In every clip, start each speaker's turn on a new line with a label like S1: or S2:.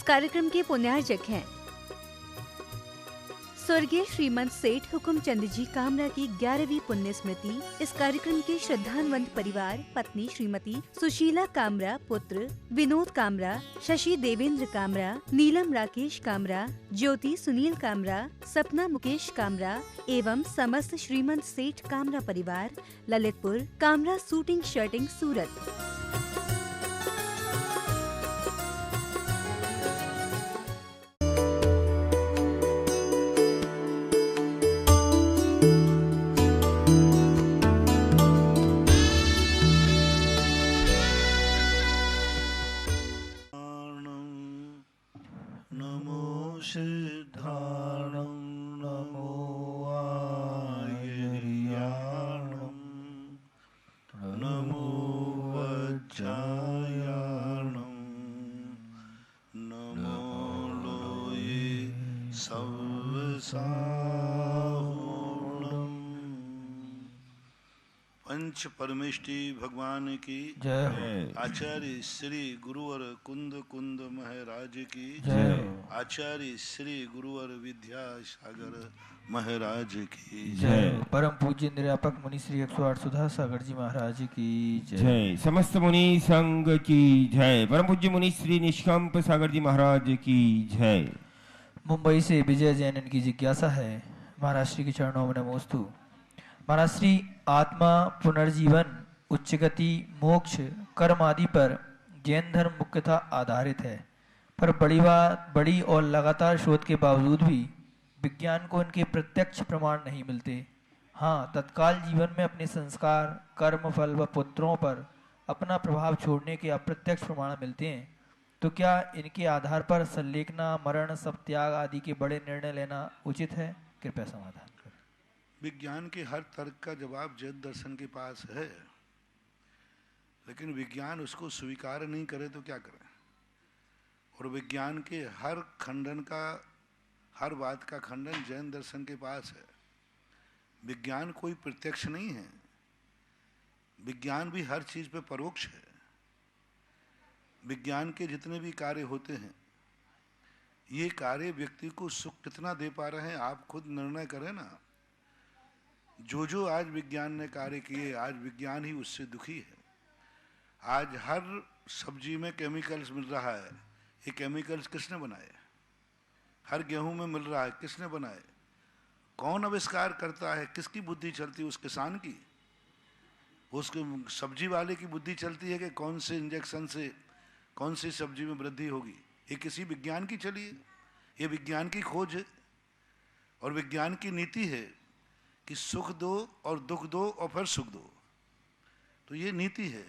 S1: कार्यक्रम के पुण्यार्जक हैं स्वर्गीय श्रीमंत सेठ हुकुमचंद जी कामरा की 11वीं पुण्य स्मृति। इस कार्यक्रम के श्रद्धान्वित परिवार पत्नी श्रीमती सुशीला कामरा, पुत्र विनोद कामरा, शशि देवेंद्र कामरा, नीलम राकेश कामरा, ज्योति सुनील कामरा, सपना मुकेश कामरा एवं समस्त श्रीमंत सेठ कामरा परिवार, ललितपुर, कामरा शूटिंग शर्टिंग, सूरत।
S2: पंच परमेष्टि भगवान की
S3: जय।
S2: आचार्य श्री गुरुवर कुंद महाराज की
S3: जय।
S2: आचार्य श्री गुरुवर विद्यासागर महाराज की
S3: जय। परम पूज्य निरापक मुनि श्री 108 सुधा सागर जी महाराज की
S4: जय। समस्त मुनि संघ की जय। परम पूज्य मुनि श्री निष्कंप सागर जी महाराज की जय।
S3: मुंबई से विजय जैन की जिज्ञासा है। महाराज श्री के चरणों में नमोस्तु। महाराज श्री, आत्मा, पुनर्जीवन, उच्च गति, मोक्ष, कर्म आदि पर जैन धर्म मुख्यतः आधारित है, पर बड़ी और लगातार शोध के बावजूद भी विज्ञान को इनके प्रत्यक्ष प्रमाण नहीं मिलते। हाँ, तत्काल जीवन में अपने संस्कार, कर्म फल व पुत्रों पर अपना प्रभाव छोड़ने के अप्रत्यक्ष प्रमाण मिलते हैं। तो क्या इनके आधार पर संलेखना, मरण, सब त्याग आदि के बड़े निर्णय लेना उचित है? कृपया समाधान।
S2: विज्ञान के हर तर्क का जवाब जैन दर्शन के पास है, लेकिन विज्ञान उसको स्वीकार नहीं करे तो क्या करें। और विज्ञान के हर खंडन का, हर बात का खंडन जैन दर्शन के पास है। विज्ञान कोई प्रत्यक्ष नहीं है, विज्ञान भी हर चीज पे परोक्ष है। विज्ञान के जितने भी कार्य होते हैं, ये कार्य व्यक्ति को सुख कितना दे पा रहे हैं आप खुद निर्णय करें ना। जो आज विज्ञान ने कार्य किए, आज विज्ञान ही उससे दुखी है। आज हर सब्जी में केमिकल्स मिल रहा है, ये केमिकल्स किसने बनाए? हर गेहूं में मिल रहा है, किसने बनाए? कौन आविष्कार करता है? किसकी बुद्धि चलती है? उस किसान की, उसके सब्जी वाले की बुद्धि चलती है कि कौन से इंजेक्शन से कौन सी सब्जी में वृद्धि होगी? ये किसी विज्ञान की चली है, ये विज्ञान की खोज है। और विज्ञान की नीति है कि सुख दो और दुख दो और फिर सुख दो। तो ये नीति है।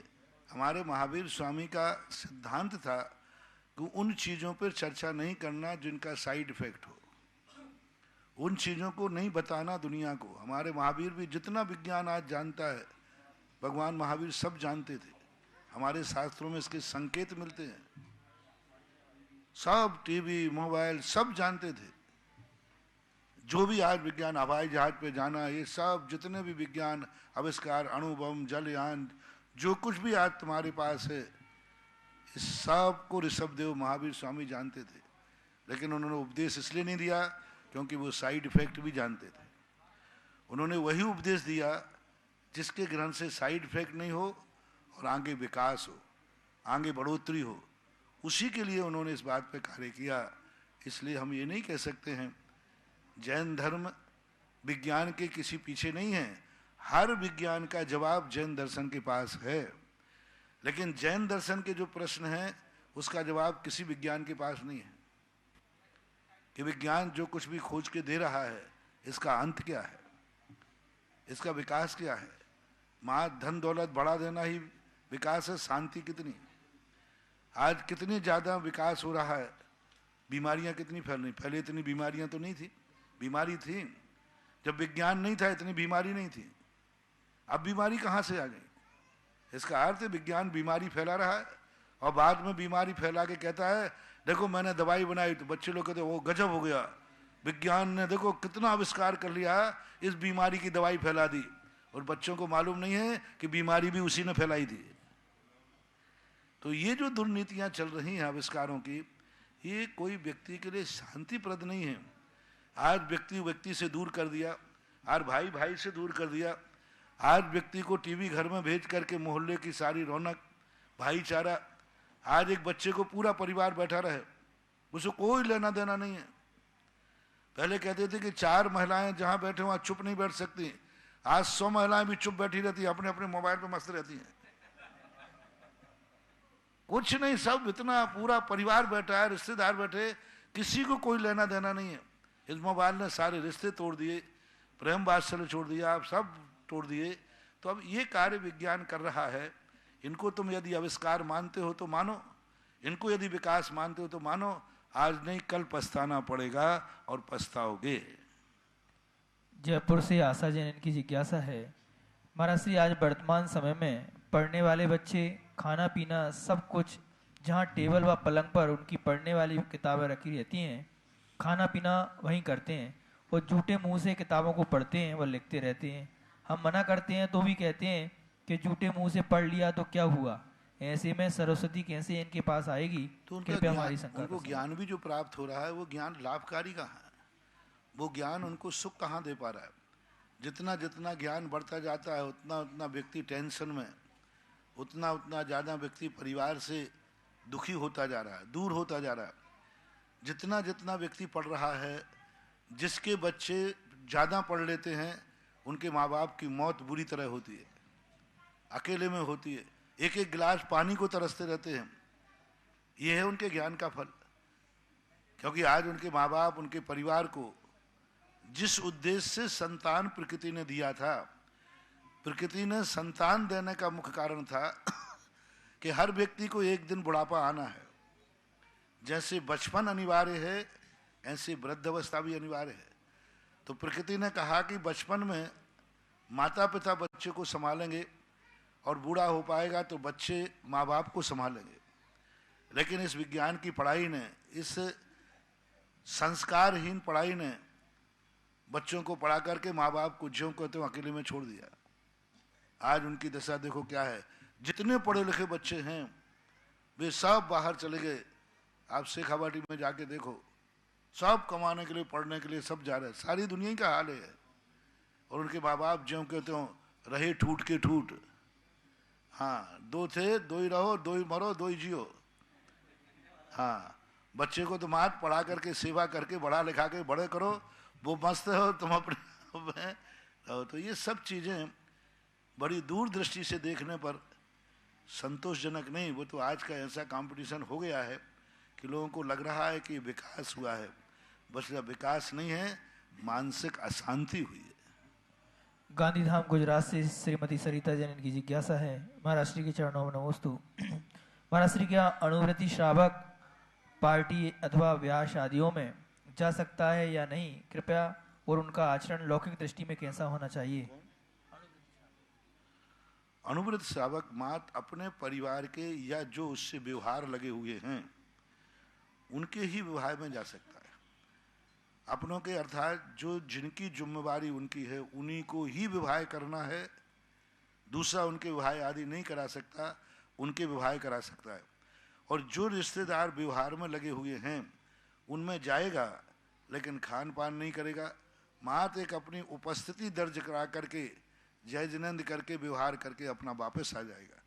S2: हमारे महावीर स्वामी का सिद्धांत था कि उन चीज़ों पर चर्चा नहीं करना जिनका साइड इफेक्ट हो, उन चीज़ों को नहीं बताना दुनिया को। हमारे महावीर भी जितना विज्ञान आज जानता है, भगवान महावीर सब जानते थे। हमारे शास्त्रों में इसके संकेत मिलते हैं। सब टीवी, मोबाइल सब जानते थे। जो भी आज विज्ञान, हवाई जहाज पे जाना, ये सब जितने भी विज्ञान आविष्कार, अणुबम, जलयान, जो कुछ भी आज तुम्हारे पास है, इस सब को ऋषभदेव महावीर स्वामी जानते थे। लेकिन उन्होंने उपदेश इसलिए नहीं दिया क्योंकि वो साइड इफेक्ट भी जानते थे। उन्होंने वही उपदेश दिया जिसके ग्रहण से साइड इफेक्ट नहीं हो और आगे विकास हो, आगे बढ़ोतरी हो। उसी के लिए उन्होंने इस बात पे कार्य किया। इसलिए हम ये नहीं कह सकते हैं जैन धर्म विज्ञान के किसी पीछे नहीं है। हर विज्ञान का जवाब जैन दर्शन के पास है। लेकिन जैन दर्शन के जो प्रश्न हैं उसका जवाब किसी विज्ञान के पास नहीं है कि विज्ञान जो कुछ भी खोज के दे रहा है, इसका अंत क्या है, इसका विकास क्या है। माँ धन दौलत बढ़ा देना ही विकास है? शांति कितनी? आज कितनी ज़्यादा विकास हो रहा है, बीमारियां कितनी फैल रही। पहले इतनी बीमारियां तो नहीं थी। बीमारी थी जब विज्ञान नहीं था, इतनी बीमारी नहीं थी। अब बीमारी कहाँ से आ गई? इसका अर्थ है विज्ञान बीमारी फैला रहा है और बाद में बीमारी फैला के कहता है देखो मैंने दवाई बनाई। तो बच्चे लोग कहते वो गजब हो गया, विज्ञान ने देखो कितना आविष्कार कर लिया, इस बीमारी की दवाई फैला दी। और बच्चों को मालूम नहीं है कि बीमारी भी उसी ने फैलाई थी। तो ये जो दुर्नीतियां चल रही हैं आविष्कारों की, ये कोई व्यक्ति के लिए शांतिप्रद नहीं है। आज व्यक्ति व्यक्ति से दूर कर दिया, आज भाई भाई से दूर कर दिया, आज व्यक्ति को टीवी घर में भेज करके मोहल्ले की सारी रौनक, भाईचारा, आज एक बच्चे को पूरा परिवार बैठा रहे, उसे कोई लेना देना नहीं है। पहले कहते थे कि 4 महिलाएं जहां बैठे वहां चुप नहीं बैठ सकती, आज 100 महिलाएं भी चुप बैठी रहती हैं, अपने अपने मोबाइल पे मस्त रहती हैं। कुछ नहीं, सब इतना पूरा परिवार बैठा है, रिश्तेदार बैठे, किसी को कोई लेना देना नहीं है। इस मोबाइल ने सारे रिश्ते तोड़ दिए, प्रेम वात्सल्य छोड़ दिया, आप सब तोड़ दिए। तो अब ये कार्य विज्ञान कर रहा है। इनको तुम यदि आविष्कार मानते हो तो मानो, इनको यदि विकास मानते हो तो मानो, आज नहीं कल पछताना पड़ेगा और पछताओगे।
S3: जयपुर से आशा जैन इनकी जिज्ञासा है, महाराज श्री आज वर्तमान समय में पढ़ने वाले बच्चे खाना पीना सब कुछ जहाँ टेबल व पलंग पर उनकी पढ़ने वाली किताबें रखी रहती हैं, खाना पीना वहीं करते हैं, वो झूठे मुंह से किताबों को पढ़ते हैं व लिखते रहते हैं। हम मना करते हैं तो भी कहते हैं कि झूठे मुंह से पढ़ लिया तो क्या हुआ, ऐसे में सरस्वती कैसे इनके पास आएगी?
S2: तो उनका उनको ज्ञान भी जो प्राप्त हो रहा है वो ज्ञान लाभकारी कहाँ है? वो ज्ञान उनको सुख कहाँ दे पा रहा है? जितना जितना ज्ञान बढ़ता जाता है उतना उतना व्यक्ति टेंशन में, उतना उतना ज़्यादा व्यक्ति परिवार से दुखी होता जा रहा है, दूर होता जा रहा है। जितना जितना व्यक्ति पढ़ रहा है, जिसके बच्चे ज़्यादा पढ़ लेते हैं उनके माँ बाप की मौत बुरी तरह होती है, अकेले में होती है, एक एक गिलास पानी को तरसते रहते हैं। ये है उनके ज्ञान का फल। क्योंकि आज उनके माँ बाप, उनके परिवार को जिस उद्देश्य से संतान प्रकृति ने दिया था, प्रकृति ने संतान देने का मुख्य कारण था कि हर व्यक्ति को एक दिन बुढ़ापा आना है। जैसे बचपन अनिवार्य है ऐसे वृद्धावस्था भी अनिवार्य है। तो प्रकृति ने कहा कि बचपन में माता पिता बच्चे को संभालेंगे और बूढ़ा हो पाएगा तो बच्चे माँ बाप को संभालेंगे। लेकिन इस विज्ञान की पढ़ाई ने, इस संस्कारहीन पढ़ाई ने बच्चों को पढ़ा करके माँ बाप को ज्यों कहते हो अकेले में छोड़ दिया। आज उनकी दशा देखो क्या है। जितने पढ़े लिखे बच्चे हैं वे सब बाहर चले गए। आप शेखावाटी में जाके देखो, सब कमाने के लिए, पढ़ने के लिए सब जा रहे हैं। सारी दुनिया का हाल है। और उनके माँ बाप ज्यों कहते हो रहे ठूट के ठूट। हाँ, 2 थे, 2 ही रहो, 2 ही मरो, 2 ही जियो। हाँ, बच्चे को तुम आज पढ़ा करके, सेवा करके, पढ़ा लिखा के बड़े करो, वो मस्त हो, तुम अपने रहो। तो ये सब चीज़ें बड़ी दूरदृष्टि से देखने पर संतोषजनक नहीं। वो तो आज का ऐसा कंपटीशन हो गया है कि लोगों को लग रहा है कि विकास हुआ है, बस विकास नहीं है, मानसिक अशांति हुई है।
S3: गांधीधाम गुजरात से श्रीमती सरिता जैन इनकी जिज्ञासा है, महाराष्ट्र के चरणों में नमोस्तु। महाराष्ट्र क्या अणुव्रती श्रावक पार्टी अथवा ब्याह शादियों में जा सकता है या नहीं, कृपया, और उनका आचरण लौकिक दृष्टि में कैसा होना चाहिए?
S2: अनुव्रत श्रावक मात अपने परिवार के या जो उससे व्यवहार लगे हुए हैं उनके ही विवाह में जा सकता है। अपनों के अर्थात जो जिनकी जिम्मेवारी उनकी है उन्हीं को ही विवाह करना है। दूसरा उनके विवाह आदि नहीं करा सकता, उनके विवाह करा सकता है। और जो रिश्तेदार व्यवहार में लगे हुए हैं उनमें जाएगा, लेकिन खान पान नहीं करेगा। मात एक अपनी उपस्थिति दर्ज करा करके, जय जिनेंद्र करके, व्यवहार करके अपना वापस आ जाएगा।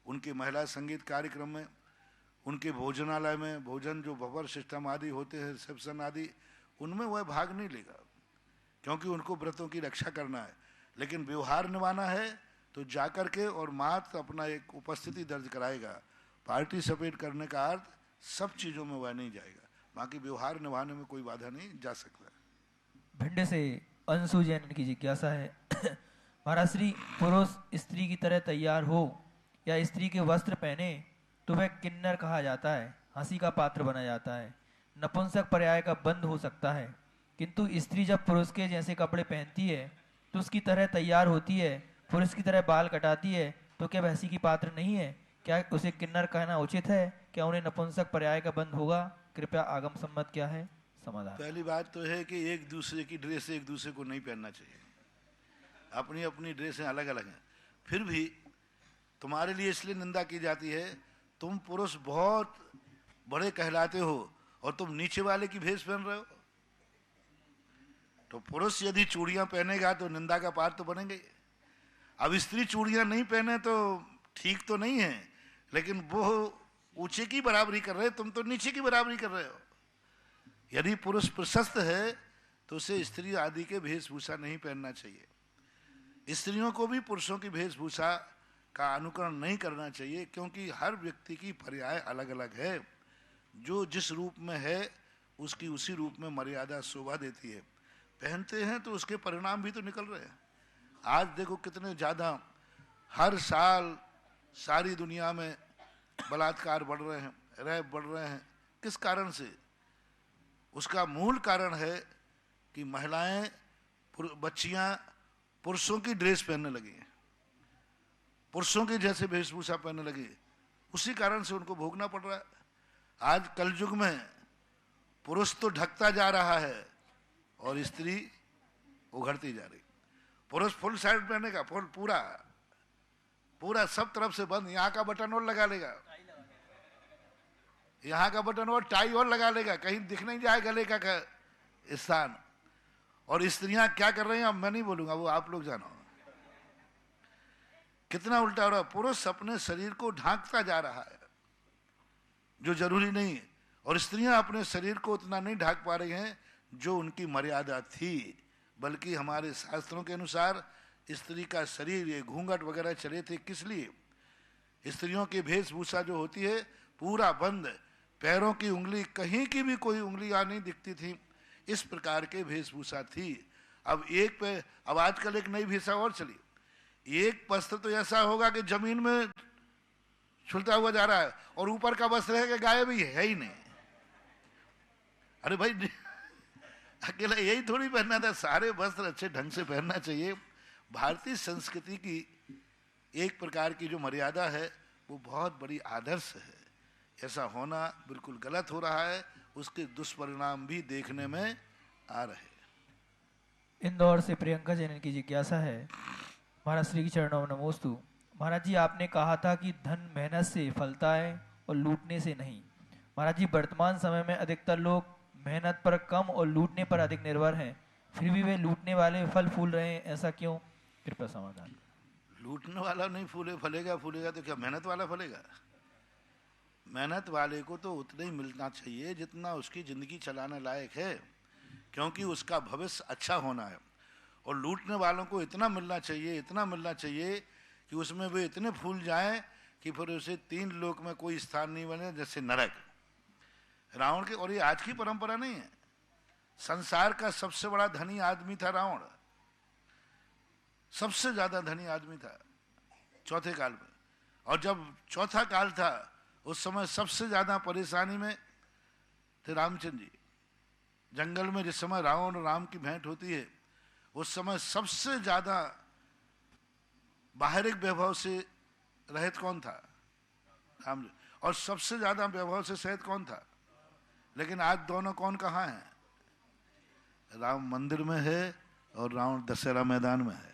S2: उनके महिला संगीत कार्यक्रम में, उनके भोजनालय में, भोजन जो बफर सिस्टम आदि होते हैं, रिसेप्शन आदि, उनमें वह भाग नहीं लेगा, क्योंकि उनको व्रतों की रक्षा करना है। लेकिन व्यवहार निभाना है तो जाकर के और मात्र अपना एक उपस्थिति दर्ज कराएगा। पार्टिसिपेट करने का अर्थ सब चीज़ों में वह नहीं जाएगा, बाकी व्यवहार निभाने में कोई बाधा नहीं जा सकता।
S3: भिंड से अंशु जैन की जिज्ञासा है, महाराज श्री, पुरुष स्त्री की तरह तैयार हो या स्त्री के वस्त्र पहने तो वह किन्नर कहा जाता है, हंसी का पात्र बना जाता है, नपुंसक पर्याय का बंद हो सकता है। किंतु स्त्री जब पुरुष के जैसे कपड़े पहनती है तो उसकी तरह तैयार होती है, पुरुष की तरह बाल कटाती है, तो क्या वह हंसी की पात्र नहीं है? क्या उसे किन्नर कहना उचित है? क्या उन्हें नपुंसक पर्याय का बंद होगा? कृपया आगम सम्मत क्या है समाधान?
S2: पहली बात तो है कि एक दूसरे की ड्रेस एक दूसरे को नहीं पहनना चाहिए। अपनी अपनी ड्रेसें अलग अलग हैं। फिर भी तुम्हारे लिए इसलिए निंदा की जाती है, तुम पुरुष बहुत बड़े कहलाते हो और तुम नीचे वाले की भेष पहन रहे हो। तो पुरुष यदि चूड़ियां पहनेगा तो निंदा का पात्र तो बनेंगे। अब स्त्री चूड़ियां नहीं पहने तो ठीक तो नहीं है, लेकिन वो ऊंचे की बराबरी कर रहे, तुम तो नीचे की बराबरी कर रहे हो। यदि पुरुष प्रशस्त है तो उसे स्त्री आदि के वेशभूषा नहीं पहनना चाहिए। स्त्रियों को भी पुरुषों की वेशभूषा का अनुकरण नहीं करना चाहिए, क्योंकि हर व्यक्ति की पर्याय अलग अलग है। जो जिस रूप में है उसकी उसी रूप में मर्यादा शोभा देती है। पहनते हैं तो उसके परिणाम भी तो निकल रहे हैं। आज देखो कितने ज़्यादा हर साल सारी दुनिया में बलात्कार बढ़ रहे हैं, रेप बढ़ रहे हैं। किस कारण से? उसका मूल कारण है कि महिलाएं, बच्चियां पुरुषों की ड्रेस पहनने लगी हैं, पुरुषों के जैसे वेशभूषा पहनने लगी। उसी कारण से उनको भोगना पड़ रहा है। आज कलयुग में पुरुष तो ढकता जा रहा है और स्त्री उघड़ती जा रही। पुरुष फुल शर्ट पहनेगा, फुल पूरा पूरा सब तरफ से बंद, यहाँ का बटन और लगा लेगा, यहाँ का बटन और टाई और लगा लेगा, कहीं दिख नहीं जाए गले का स्थान। और स्त्रियां क्या कर रही हैं अब मैं नहीं बोलूंगा, वो आप लोग जानो। कितना उल्टा हो रहा है। पुरुष अपने शरीर को ढांकता जा रहा है जो जरूरी नहीं, और स्त्रियां अपने शरीर को उतना नहीं ढांक पा रही हैं जो उनकी मर्यादा थी। बल्कि हमारे शास्त्रों के अनुसार स्त्री का शरीर, ये घूंघट वगैरह चले थे किस लिए? स्त्रियों की वेशभूषा जो होती है पूरा बंद, पैरों की उंगली, कहीं की भी कोई उंगलियां नहीं दिखती थी। इस प्रकार के वेशभूषा थी। अब एक पे, अब आजकल एक नई भेषा और चली। एक वस्त्र तो ऐसा होगा कि जमीन में छुलता हुआ जा रहा है, और ऊपर का वस्त्र है कि गायब ही है ही नहीं। अरे भाई अकेला यही थोड़ी पहनना था, सारे वस्त्र अच्छे ढंग से पहनना चाहिए। भारतीय संस्कृति की एक प्रकार की जो मर्यादा है वो बहुत बड़ी आदर्श है। ऐसा होना बिल्कुल गलत हो रहा है, उसके दुष्परिणाम भी देखने में आ रहे हैं।
S3: इंदौर से प्रियंका जैन की जिज्ञासा है। महाराज श्री के चरणों में नमोस्तु। महाराज जी, आपने कहा था कि धन मेहनत से फलता है और लूटने से नहीं। महाराज जी, वर्तमान समय में अधिकतर लोग मेहनत पर कम और लूटने पर अधिक निर्भर हैं, फिर भी वे लूटने वाले फल फूल रहे हैं, ऐसा क्यों? कृपया समाधान।
S2: लूटने वाला नहीं फूलेगा तो क्या मेहनत वाला फलेगा? मेहनत वाले को तो उतना ही मिलना चाहिए जितना उसकी जिंदगी चलाने लायक है, क्योंकि उसका भविष्य अच्छा होना है। और लूटने वालों को इतना मिलना चाहिए कि उसमें वे इतने फूल जाएं कि फिर उसे 3 लोक में कोई स्थान नहीं बने, जैसे नरक। रावण के, और ये आज की परंपरा नहीं है, संसार का सबसे बड़ा धनी आदमी था रावण, सबसे ज्यादा धनी आदमी था चौथे काल में। और जब चौथा काल था उस समय सबसे ज्यादा परेशानी में थे रामचंद्र जी। जंगल में जिस समय रावण और राम की भेंट होती है उस समय सबसे ज्यादा बाहरिक वैभव से रहित कौन था? राम जी। और सबसे ज्यादा वैभव से सहित कौन था? लेकिन आज दोनों कौन कहाँ हैं? राम मंदिर में है और रावण दशहरा मैदान में है।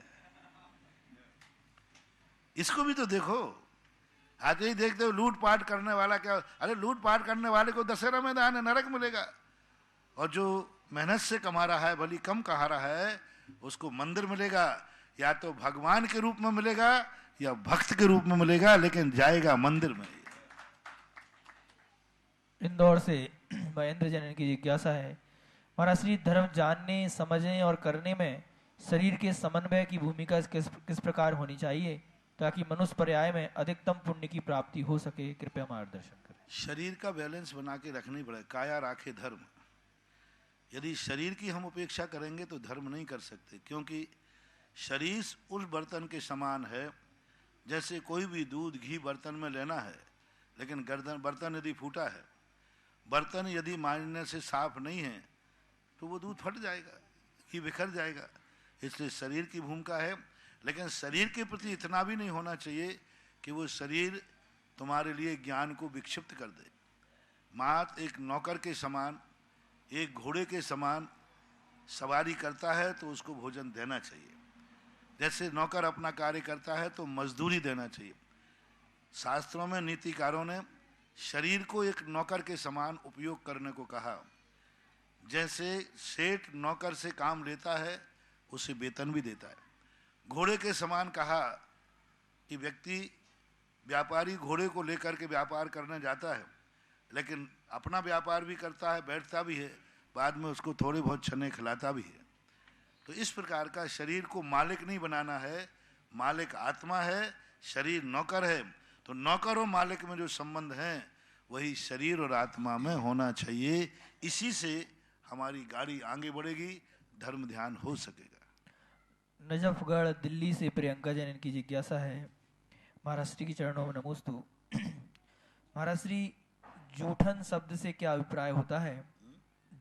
S2: इसको भी तो देखो। आज ही देखते हो लूटपाट करने वाला क्या, अरे लूटपाट करने वाले को दशहरा मैदान है, नरक मिलेगा। और जो मेहनत से कमा रहा है, भली कम कमा रहा है, उसको मंदिर मिलेगा, या तो भगवान के रूप में मिलेगा या भक्त के रूप में मिलेगा, लेकिन जाएगा मंदिर में।
S3: इंदौर से महेंद्र जैन की जिज्ञासा है। महाराज श्री, धर्म जानने, समझने और करने में शरीर के समन्वय की भूमिका किस प्रकार होनी चाहिए ताकि मनुष्य पर्याय में अधिकतम पुण्य की प्राप्ति हो सके? कृपया मार्गदर्शन करें।
S2: शरीर का बैलेंस बना के रखनी पड़े। काया राखे धर्म। यदि शरीर की हम उपेक्षा करेंगे तो धर्म नहीं कर सकते, क्योंकि शरीर उस बर्तन के समान है जैसे कोई भी दूध घी बर्तन में लेना है, लेकिन बर्तन यदि फूटा है, बर्तन यदि मांजने से साफ नहीं है तो वो दूध फट जाएगा, घी बिखर जाएगा। इसलिए शरीर की भूमिका है, लेकिन शरीर के प्रति इतना भी नहीं होना चाहिए कि वो शरीर तुम्हारे लिए ज्ञान को विक्षिप्त कर दे। मात एक नौकर के समान, एक घोड़े के समान सवारी करता है तो उसको भोजन देना चाहिए। जैसे नौकर अपना कार्य करता है तो मजदूरी देना चाहिए। शास्त्रों में नीतिकारों ने शरीर को एक नौकर के समान उपयोग करने को कहा। जैसे सेठ नौकर से काम लेता है, उसे वेतन भी देता है। घोड़े के समान कहा कि व्यक्ति व्यापारी घोड़े को लेकर के व्यापार करने जाता है, लेकिन अपना व्यापार भी करता है, बैठता भी है, बाद में उसको थोड़े बहुत छने खिलाता भी है। तो इस प्रकार का शरीर को मालिक नहीं बनाना है, मालिक आत्मा है, शरीर नौकर है। तो नौकर और मालिक में जो संबंध है वही शरीर और आत्मा में होना चाहिए। इसी से हमारी गाड़ी आगे बढ़ेगी, धर्म ध्यान हो सकेगा।
S3: नजफगढ़ दिल्ली से प्रियंका जैन की जिज्ञासा है। महाराज श्री के चरणों में नमोस्तु। महाराज श्री, जूठन शब्द से क्या अभिप्राय होता है?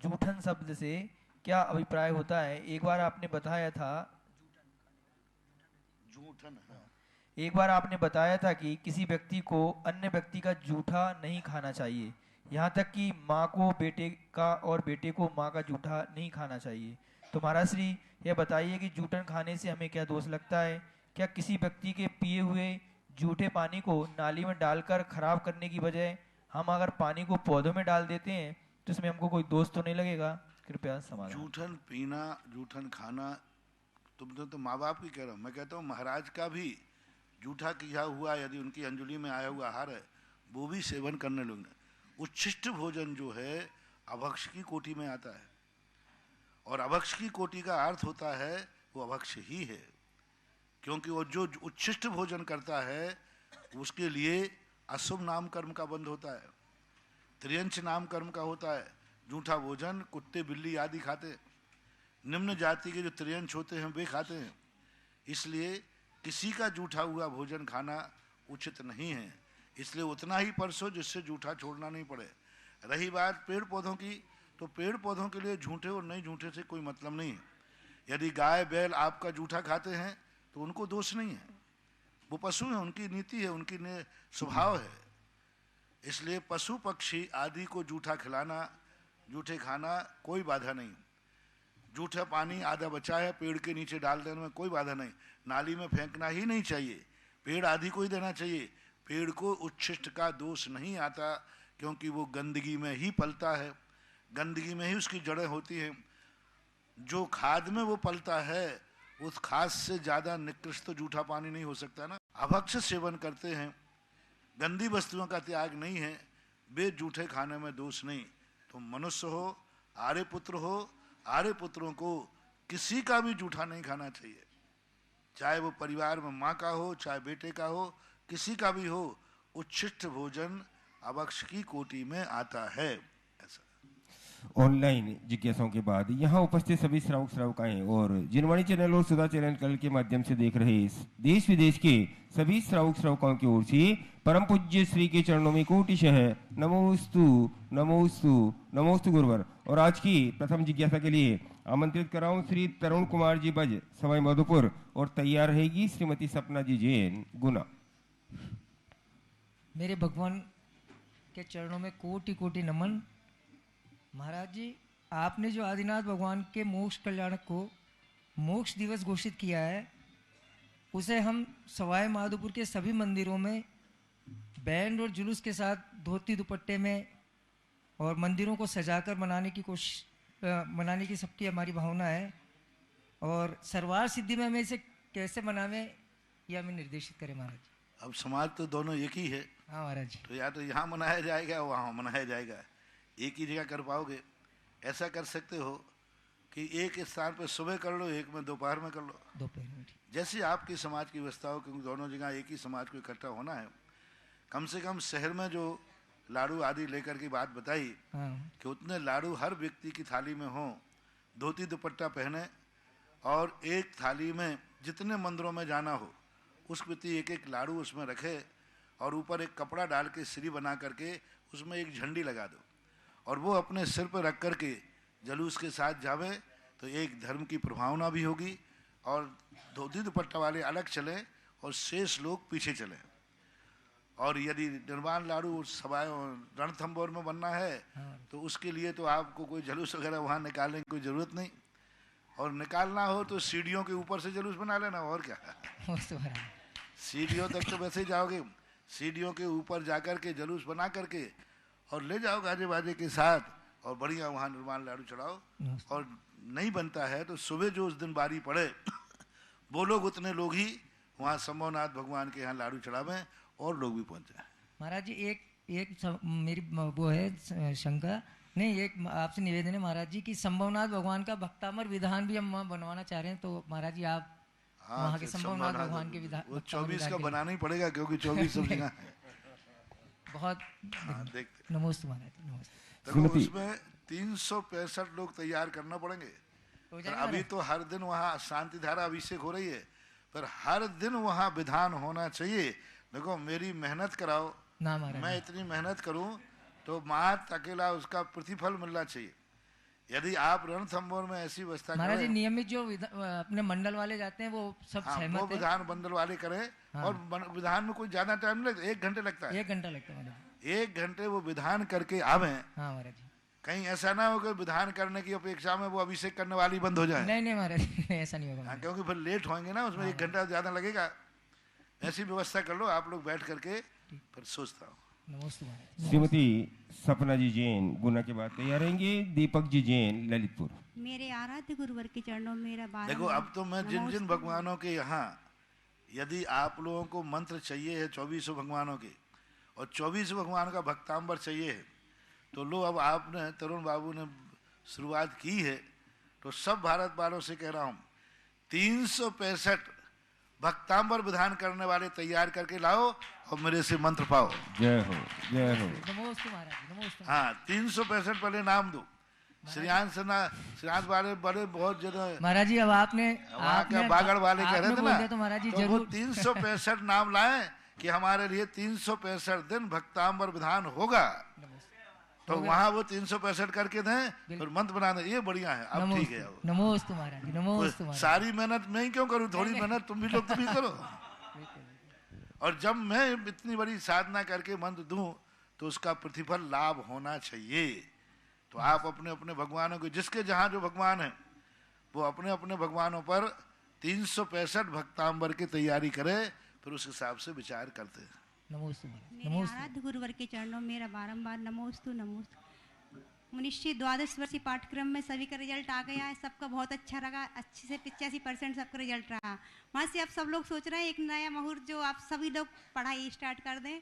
S3: जूठन शब्द से क्या अभिप्राय होता है? एक बार आपने बताया था
S2: जूठन,
S3: एक बार आपने बताया था कि किसी व्यक्ति को अन्य व्यक्ति का जूठा नहीं खाना चाहिए, यहाँ तक कि माँ को बेटे का और बेटे को माँ का जूठा नहीं खाना चाहिए। तो महाराज श्री यह बताइए कि जूठन खाने से हमें क्या दोष लगता है? क्या किसी व्यक्ति के पिए हुए जूठे पानी को नाली में डालकर खराब करने की बजाय हम अगर पानी को पौधों में डाल देते हैं तो इसमें हमको कोई दोष तो नहीं लगेगा? कृपया समाधान।
S2: जूठन पीना, जूठन खाना, तुम तो माँ बाप की कह रहे हो। मैं कहता हूँ महाराज का भी जूठा किया हुआ यदि उनकी अंजलि में आया हुआ आहार है वो भी सेवन करने लोग। उच्छिष्ट भोजन जो है अभक्ष की कोटि में आता है, और अभक्ष की कोटि का अर्थ होता है वो अभक्ष ही है, क्योंकि वो जो उच्छिष्ट भोजन करता है उसके लिए अशुभ नाम कर्म का बंध होता है, त्रियंच नाम कर्म का होता है। जूठा भोजन कुत्ते बिल्ली आदि खाते, निम्न जाति के जो त्रियंच होते हैं वे खाते हैं। इसलिए किसी का जूठा हुआ भोजन खाना उचित नहीं है। इसलिए उतना ही परसो जिससे जूठा छोड़ना नहीं पड़े। रही बात पेड़ पौधों की, तो पेड़ पौधों के लिए झूठे और नहीं झूठे से कोई मतलब नहीं है। यदि गाय बैल आपका जूठा खाते हैं तो उनको दोष नहीं है, वो पशु हैं, उनकी नीति है, उनकी स्वभाव है। इसलिए पशु पक्षी आदि को जूठा खिलाना, जूठे खाना कोई बाधा नहीं। जूठा पानी आधा बचा है पेड़ के नीचे डाल देने में कोई बाधा नहीं, नाली में फेंकना ही नहीं चाहिए, पेड़ आदि को ही देना चाहिए। पेड़ को उच्छिष्ट का दोष नहीं आता, क्योंकि वो गंदगी में ही पलता है, गंदगी में ही उसकी जड़ें होती हैं। जो खाद में वो पलता है उस खाद से ज़्यादा निकृष्ट तो जूठा पानी नहीं हो सकता ना। अभक्ष सेवन करते हैं, गंदी वस्तुओं का त्याग नहीं है, वे जूठे खाने में दोष नहीं। तो मनुष्य हो, आर्य पुत्र हो, आर्य पुत्रों को किसी का भी जूठा नहीं खाना चाहिए, चाहे वो परिवार में माँ का हो, चाहे बेटे का हो, किसी का भी हो। उच्छिष्ट भोजन अभक्ष की कोटि में आता है।
S4: ऑनलाइन जिज्ञासाओं के बाद यहाँ उपस्थित सभी श्रावक श्रावकाएं और जिनवाणी चैनल और सुधा चैनल कल के माध्यम से देख रहे देश विदेश के सभी श्रावक श्रावकाओं की ओर से परम पूज्य श्री के चरणों में कोटिशः नमोस्तु नमोस्तु नमोस्तु गुरुवर। और आज की प्रथम जिज्ञासा के लिए आमंत्रित कराऊं श्री तरुण कुमार जी बज, सवाई माधोपुर, और तैयार रहेगी श्रीमती सपना जी जैन, गुना।
S5: मेरे भगवान के चरणों में कोटि कोटि नमन। महाराज जी, आपने जो आदिनाथ भगवान के मोक्ष कल्याणक को मोक्ष दिवस घोषित किया है, उसे हम सवाई माधोपुर के सभी मंदिरों में बैंड और जुलूस के साथ धोती दुपट्टे में और मंदिरों को सजाकर मनाने की सबकी हमारी भावना है। और सर्वार सिद्धि में हमें इसे कैसे मनावें यह हमें निर्देशित करें महाराज जी।
S2: अब समाज तो दोनों एक ही है।
S5: हाँ महाराज जी।
S2: तो या तो यहाँ मनाया जाएगा वहाँ मनाया जाएगा, एक ही जगह कर पाओगे? ऐसा कर सकते हो कि एक स्थान पर सुबह कर लो, एक में दोपहर में कर लो,
S5: दोपहर में।
S2: जैसे आपकी समाज की व्यवस्था हो, क्योंकि दोनों जगह एक ही समाज को इकट्ठा होना है। कम से कम शहर में जो लाड़ू आदि लेकर की बात बताई कि उतने लाड़ू हर व्यक्ति की थाली में हो, धोती दुपट्टा पहने, और एक थाली में जितने मंदिरों में जाना हो उस प्रति एक एक लाड़ू उसमें रखे, और ऊपर एक कपड़ा डाल के श्री बना करके उसमें एक झंडी लगा दो, और वो अपने सिर पर रख करके जलूस के साथ जावे, तो एक धर्म की प्रभावना भी होगी, और धोती दुपट्टा वाले अलग चले और शेष लोग पीछे चले। और यदि निर्वाण लाड़ू सवाई रणथंबोर में बनना है तो उसके लिए तो आपको कोई जलूस वगैरह वहाँ निकालने की कोई ज़रूरत नहीं, और निकालना हो तो सीढ़ियों के ऊपर से जलूस बना लेना, और क्या। सीढ़ियों तक तो वैसे ही जाओगे, सीढ़ियों के ऊपर जाकर के जुलूस बना करके और ले जाओ गाजे बाजे के साथ और बढ़िया वहाँ निर्माण लाडू चढ़ाओ। और नहीं बनता है तो सुबह जो उस दिन बारी पड़े वो लोग उतने लोग ही वहाँ संभवनाथ भगवान के यहाँ लाडू चढ़ावें और लोग भी पहुँच जाए।
S5: महाराज जी मेरी वो है शंका नहीं, एक आपसे निवेदन है महाराज जी कि संभवनाथ भगवान का भक्तामर विधान भी हम वहाँ बनवाना चाह रहे हैं, तो महाराज जी आप वहाँ के संभवनाथ भगवान के विधान
S2: वो 24 का बनाना ही पड़ेगा क्योंकि 24 सब्जियां हैं।
S5: बहुत
S2: देखते
S5: नमस्ते महाराज जी, नमस्ते।
S2: देखो उसमें 365 लोग तैयार करना पड़ेंगे।
S5: हो
S2: पर
S5: जाएगा
S2: अभी तो हर दिन वहाँ शांति धारा अभिषेक हो रही है, पर हर दिन वहाँ विधान होना चाहिए। देखो मेरी मेहनत कराओ
S5: ना महाराज
S2: मैं इतनी मेहनत करूं तो मात अकेला उसका प्रतिफल मिलना चाहिए। यदि आप रणथंभौर में ऐसी व्यवस्था
S5: महाराज जी
S2: करें,
S5: नियमित जो अपने मंडल वाले जाते हैं वो सब
S2: हाँ, वो
S5: सहमत है।
S2: विधान बंदल वाले करें। और विधान में कोई ज्यादा टाइम नहीं लगता, 1 घंटे लगता है।
S5: 1 घंटा लगता है महाराज जी।
S2: 1 घंटे वो विधान करके आवे।
S5: हाँ महाराज जी।
S2: कहीं ऐसा ना हो कि विधान करने की अपेक्षा में वो अभिषेक करने वाली बंद हो जाए।
S5: नहीं नहीं महाराज जी, ऐसा नहीं होगा
S2: हाँ,
S5: महाराज।
S2: क्योंकि फिर लेट होंगे ना, उसमें 1 घंटा ज्यादा लगेगा। ऐसी व्यवस्था कर लो आप लोग बैठ करके, फिर सोचता हूँ।
S5: नमस्ते महाराज जी।
S4: श्रीमती सपना जी जैन गुना के बाद तैयार रहेंगे। दीपक जी जैन ललितपुर।
S6: मेरे आराध्य गुरुवर के चरणों में मेरा बार
S2: देखो अब तो मैं जिन जिन भगवानों के यहाँ, यदि आप लोगों को मंत्र चाहिए है 24 भगवानों के और 24 भगवान का भक्तांबर चाहिए है, तो लो अब आपने तरुण बाबू ने शुरुआत की है तो सब भारत वालों से कह रहा हूँ 365 भक्तांबर विधान करने वाले तैयार करके लाओ और मेरे से मंत्र पाओ।
S4: जय हो जय हो।
S5: नमस्ते महाराज जी, नमस्ते।
S2: हाँ 365 पहले नाम दो। श्रीयांश वाले बड़े बहुत जगह
S5: महाराज जी अब आपने
S2: वहाँ का बागड़ वाले कह रहे थे
S5: बोल
S2: ना,
S5: दिया तो महाराज जी
S2: तो वो
S5: जरूर
S2: 365 नाम लाए कि हमारे लिए 365 दिन भक्तांबर विधान होगा। तो वहाँ वो 365 करके दें फिर मंत्र बना दें, ये बढ़िया है। अब ठीक है। अब
S5: नमोस्तु महाराज जी, नमोस्तु महाराज।
S2: सारी मेहनत मैं ही क्यों करूँ, थोड़ी मेहनत तुम भी लोग तो भी करो। और जब मैं इतनी बड़ी साधना करके मंत्र दूं तो उसका प्रतिफल लाभ होना चाहिए। तो आप अपने अपने भगवानों को, जिसके जहाँ जो भगवान है वो अपने अपने भगवानों पर 365 भक्तांबर की तैयारी करे, फिर उस हिसाब से विचार करते हैं।
S5: नमोस्तु महाराज,
S6: मेरे
S5: नमोस्तु।
S6: आराध्य गुरुवर के चरणों में मेरा बारंबार नमोस्तु नमोस्तु। मुनिश्चित 12 वर्षीय पाठ्यक्रम में सभी का रिजल्ट आ गया है, सबका बहुत अच्छा लगा। अच्छे से 85% सबका रिजल्ट रहा। वहाँ से अब सब लोग सोच रहे हैं एक नया मुहूर्त जो आप सभी लोग पढ़ाई स्टार्ट कर दें।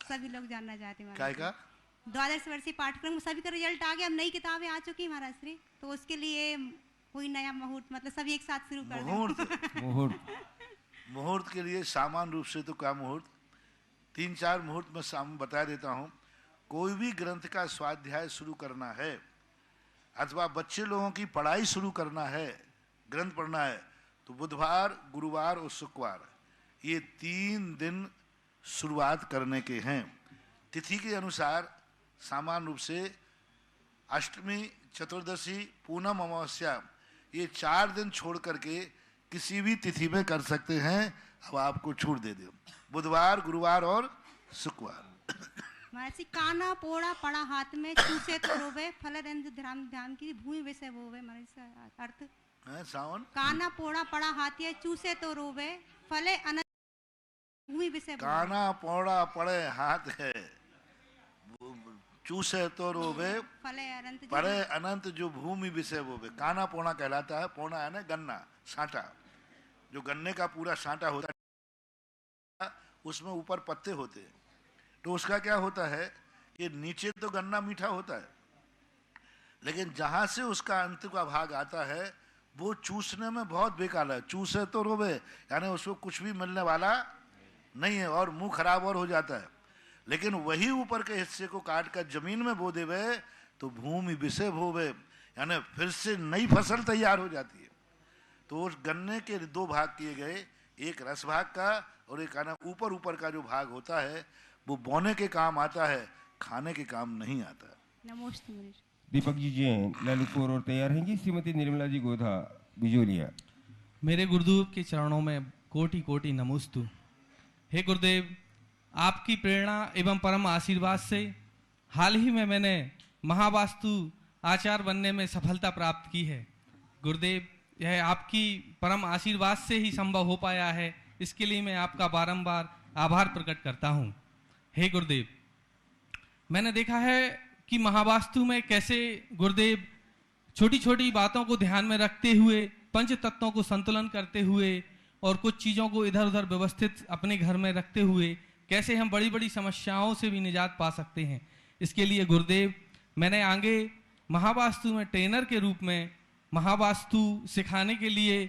S6: सभी लोग जानना चाहते हैं
S2: क्या का
S6: 12 वर्षीय पाठ्यक्रम में सभी का रिजल्ट आ गया, अब नई किताबें आ चुकी हैं महाराज श्री, तो उसके लिए कोई नया मुहूर्त मतलब सभी एक साथ शुरू कर दें।
S2: मुहूर्त के लिए सामान्य रूप से तो क्या मुहूर्त 3-4 मुहूर्त में बता देता हूँ। कोई भी ग्रंथ का स्वाध्याय शुरू करना है अथवा बच्चे लोगों की पढ़ाई शुरू करना है, ग्रंथ पढ़ना है, तो बुधवार, गुरुवार और शुक्रवार ये 3 दिन शुरुआत करने के हैं। तिथि के अनुसार सामान्य रूप से अष्टमी, चतुर्दशी, पूनम, अमावस्या ये 4 दिन छोड़ करके किसी भी तिथि में कर सकते हैं। अब आपको छूट दे दो, बुधवार, गुरुवार और शुक्रवार।
S6: महर्षि काना पोड़ा पड़ा हाथ में, चूसे तो रोवे, फल रंज ध्यान ध्यान की भूमि विषय होवे। महर्षि अर्थ
S2: है सावन
S6: काना पोड़ा पड़ा हाथ है, चूसे तो रोवे, फले अनंत भूमि विषय।
S2: काना पौड़ा पड़े हाथ है, चूसे तो रोवे,
S6: फले अनंत
S2: पड़े अनंत जो भूमि विषय वो वे। काना पौना कहलाता है। पौना है ना गन्ना, साँटा, जो गन्ने का पूरा साँटा होता है उसमें ऊपर पत्ते होते हैं। तो उसका क्या होता है कि नीचे तो गन्ना मीठा होता है, लेकिन जहां से उसका अंत का भाग आता है वो चूसने में बहुत बेकार है। चूसे तो रोवे यानी उसको कुछ भी मिलने वाला नहीं है और मुंह खराब और हो जाता है। लेकिन वही ऊपर के हिस्से को काट कर जमीन में बो देवे तो भूमि विषय बोवे यानी फिर से नई फसल तैयार हो जाती है। तो उस गन्ने के 2 भाग किए गए, एक रस भाग का और एक ऊपर ऊपर का जो भाग होता है वो बोने के काम आता है, खाने के काम नहीं आता।
S6: नमोस्तु मुनिश्री।
S4: दीपक जी जैन ललितपुर और तैयार रहेंगी। श्रीमती निर्मला जी गोधा बिजोलिया।
S7: मेरे गुरुदेव के चरणों में कोटि कोटि नमोस्तु। हे गुरुदेव, आपकी प्रेरणा एवं परम आशीर्वाद से हाल ही में मैंने महावास्तु आचार्य बनने में सफलता प्राप्त की है। गुरुदेव, यह आपकी परम आशीर्वाद से ही संभव हो पाया है। इसके लिए मैं आपका बारंबार आभार प्रकट करता हूँ। हे गुरुदेव, मैंने देखा है कि महावास्तु में कैसे गुरुदेव छोटी छोटी बातों को ध्यान में रखते हुए, पंच तत्वों को संतुलन करते हुए और कुछ चीज़ों को इधर उधर व्यवस्थित अपने घर में रखते हुए कैसे हम बड़ी बड़ी समस्याओं से भी निजात पा सकते हैं। इसके लिए गुरुदेव, मैंने आगे महावास्तु में ट्रेनर के रूप में महावास्तु सिखाने के लिए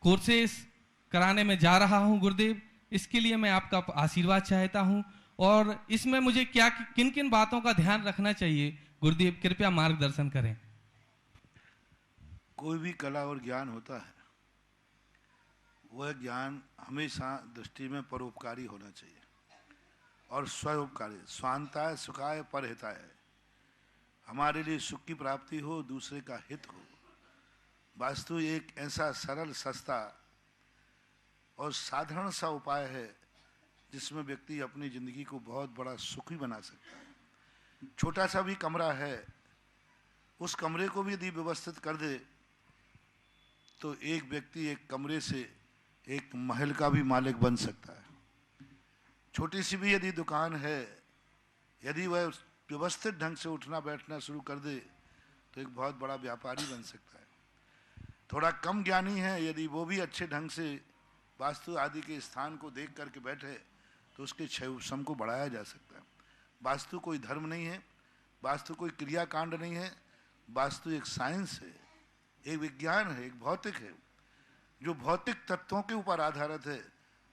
S7: कोर्सेस कराने में जा रहा हूं गुरुदेव। इसके लिए मैं आपका आशीर्वाद चाहता हूं और इसमें मुझे क्या किन किन बातों का ध्यान रखना चाहिए गुरुदेव, कृपया मार्गदर्शन करें।
S2: कोई भी कला और ज्ञान होता है, वह ज्ञान हमेशा दृष्टि में परोपकारी होना चाहिए और स्वयोपकारी, स्वांताय सुखाय परहिताय, हमारे लिए सुख की प्राप्ति हो, दूसरे का हित हो। वास्तु एक ऐसा सरल, सस्ता और साधारण सा उपाय है जिसमें व्यक्ति अपनी जिंदगी को बहुत बड़ा सुखी बना सकता है। छोटा सा भी कमरा है, उस कमरे को भी यदि व्यवस्थित कर दे तो एक व्यक्ति एक कमरे से एक महल का भी मालिक बन सकता है। छोटी सी भी यदि दुकान है, यदि वह व्यवस्थित ढंग से उठना बैठना शुरू कर दे तो एक बहुत बड़ा व्यापारी बन सकता है। थोड़ा कम ज्ञानी है, यदि वो भी अच्छे ढंग से वास्तु आदि के स्थान को देख करके बैठे तो उसके क्षम को बढ़ाया जा सकता है। वास्तु कोई धर्म नहीं है, वास्तु कोई क्रियाकांड नहीं है, वास्तु एक साइंस है, एक विज्ञान है, एक भौतिक है जो भौतिक तत्वों के ऊपर आधारित है।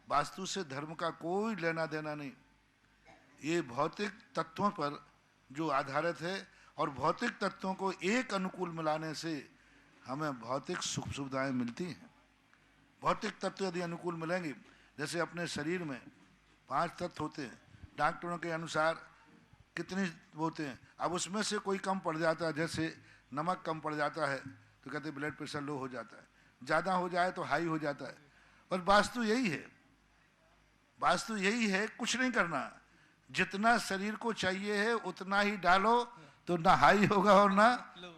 S2: वास्तु से धर्म का कोई लेना देना नहीं, ये भौतिक तत्वों पर जो आधारित है और भौतिक तत्वों को एक अनुकूल मिलाने से हमें भौतिक सुख सुविधाएं मिलती हैं। भौतिक तत्व यदि अनुकूल मिलेंगे, जैसे अपने शरीर में 5 तत्व होते हैं, डॉक्टरों के अनुसार कितने होते हैं, अब उसमें से कोई कम पड़ जाता है, जैसे नमक कम पड़ जाता है तो कहते ब्लड प्रेशर लो हो जाता है, ज़्यादा हो जाए तो हाई हो जाता है। और वास्तु यही है, वास्तु यही है, कुछ नहीं करना, जितना शरीर को चाहिए है उतना ही डालो तो ना हाई होगा और ना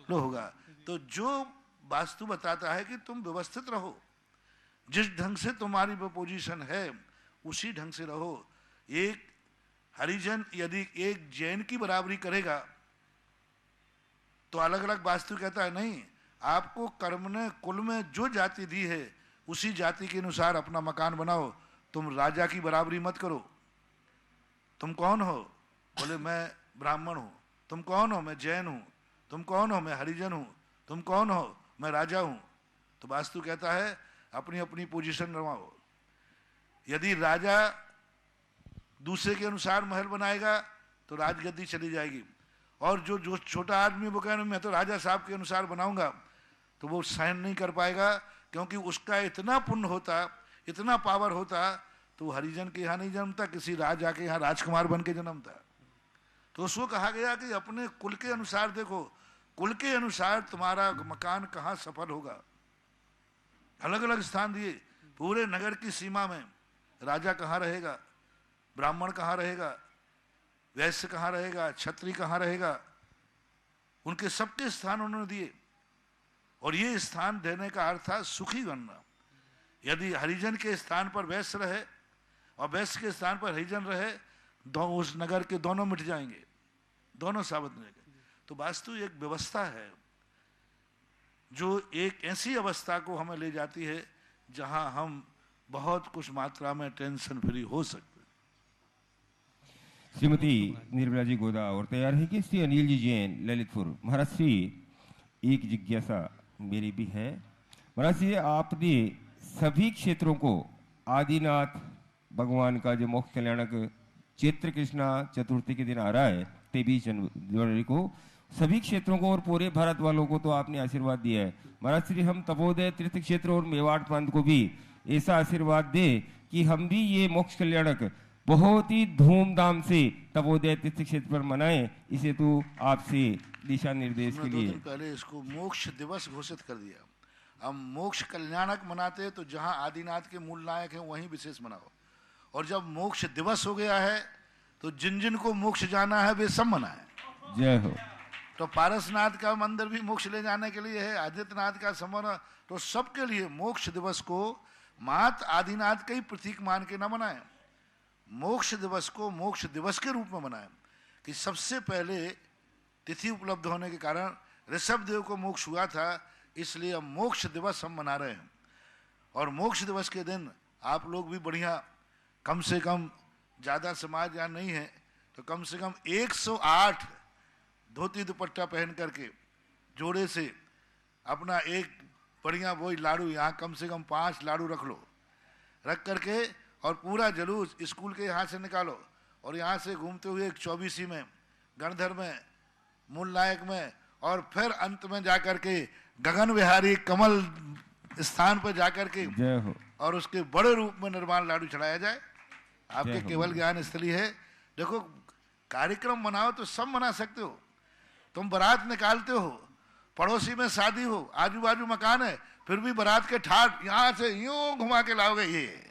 S2: लो होगा। तो जो वास्तु बताता है कि तुम व्यवस्थित रहो, जिस ढंग से तुम्हारी वो पोजीशन है उसी ढंग से रहो। एक हरिजन यदि एक जैन की बराबरी करेगा तो अलग अलग वास्तु कहता है नहीं, आपको कर्म ने कुल में जो जाति दी है उसी जाति के अनुसार अपना मकान बनाओ, तुम राजा की बराबरी मत करो। तुम कौन हो? बोले मैं ब्राह्मण हूँ। तुम कौन हो? मैं जैन हूँ। तुम कौन हो? मैं हरिजन हूँ। तुम कौन हो? मैं राजा हूँ। तो वास्तु कहता है अपनी अपनी पोजीशन रवाओ। यदि राजा दूसरे के अनुसार महल बनाएगा तो राजगद्दी चली जाएगी, और जो जो छोटा आदमी वो कह रहा मैं तो राजा साहब के अनुसार बनाऊंगा, तो वो सहन नहीं कर पाएगा, क्योंकि उसका इतना पुण्य होता, इतना पावर होता, तो वो हरिजन के यहाँ नहीं जन्मता, किसी राजा के यहाँ राजकुमार बन के जन्मता। तो उसको कहा गया कि अपने कुल के अनुसार देखो, कुल के अनुसार तुम्हारा मकान कहाँ सफल होगा। अलग अलग स्थान दिए, पूरे नगर की सीमा में राजा कहाँ रहेगा, ब्राह्मण कहाँ रहेगा, वैश्य कहाँ रहेगा, क्षत्रिय कहाँ रहेगा, उनके सबके स्थान उन्होंने दिए। और ये स्थान देने का अर्थ था सुखी बनना। यदि हरिजन के स्थान पर वैश्य रहे और वैश्य के स्थान पर हरिजन रहे, उस नगर के दोनों मिट जाएंगे, दोनों साबित नहीं रहेंगे। तो वास्तु एक व्यवस्था है जो एक ऐसी अवस्था को हमें ले जाती है जहां हम बहुत कुछ मात्रा में टेंशन फ्री हो सकते।
S4: श्रीमती निर्मला जी गोदा और तैयार है कि श्री अनिल जी जैन ललितपुर। महाराज श्री, एक जिज्ञासा मेरी भी है। महाराज श्री, आपने सभी क्षेत्रों को आदिनाथ भगवान का जो मोक्ष कल्याणक चैत्र कृष्णा चतुर्थी के दिन आ रहा है 23 जनवरी को, सभी क्षेत्रों को और पूरे भारत वालों को तो आपने आशीर्वाद दिया है। महाराज श्री, हम तपोदय तीर्थ क्षेत्र और मेवाड़ प्रांत को भी ऐसा आशीर्वाद दे कि हम भी ये मोक्ष कल्याणक बहुत ही धूमधाम से तपोदय तीर्थ क्षेत्र पर मनाएं। इसे तो आपसे दिशा निर्देश के लिए
S2: 2 दिन पहले इसको मोक्ष दिवस घोषित कर दिया। हम मोक्ष कल्याणक मनाते हैं तो जहां आदिनाथ के मूल नायक हैं वहीं विशेष मनाओ, और जब मोक्ष दिवस हो गया है तो जिन जिन को मोक्ष जाना है वे सब मनाएं।
S4: जय हो।
S2: तो पारसनाथ का मंदिर भी मोक्ष ले जाने के लिए है, आदित्यनाथ का समर, तो सबके लिए मोक्ष दिवस को मात आदिनाथ का ही प्रतीक मान के न मनाएं, मोक्ष दिवस को मोक्ष दिवस के रूप में मनाएं कि सबसे पहले तिथि उपलब्ध होने के कारण ऋषभ देव को मोक्ष हुआ था, इसलिए अब मोक्ष दिवस हम मना रहे हैं। और मोक्ष दिवस के दिन आप लोग भी बढ़िया, कम से कम ज़्यादा समाज यहाँ नहीं है तो कम से कम 108 धोती दुपट्टा पहन करके जोड़े से अपना एक बढ़िया वही लाड़ू, यहाँ कम से कम 5 लाड़ू रख लो, रख करके और पूरा जुलूस स्कूल के यहाँ से निकालो और यहाँ से घूमते हुए एक 24 में, गणधर में, मूल नायक में और फिर अंत में जाकर के गगन विहारी कमल स्थान पर जाकर के और उसके बड़े रूप में निर्माण लाडू चढ़ाया जाए। आपके केवल ज्ञान स्थली है। देखो कार्यक्रम मनाओ तो सब मना सकते हो, तुम बारात निकालते हो, पड़ोसी में शादी हो, आजू बाजू मकान है, फिर भी बारात के ठाट यहाँ से यूं घुमा के लाओगे, ये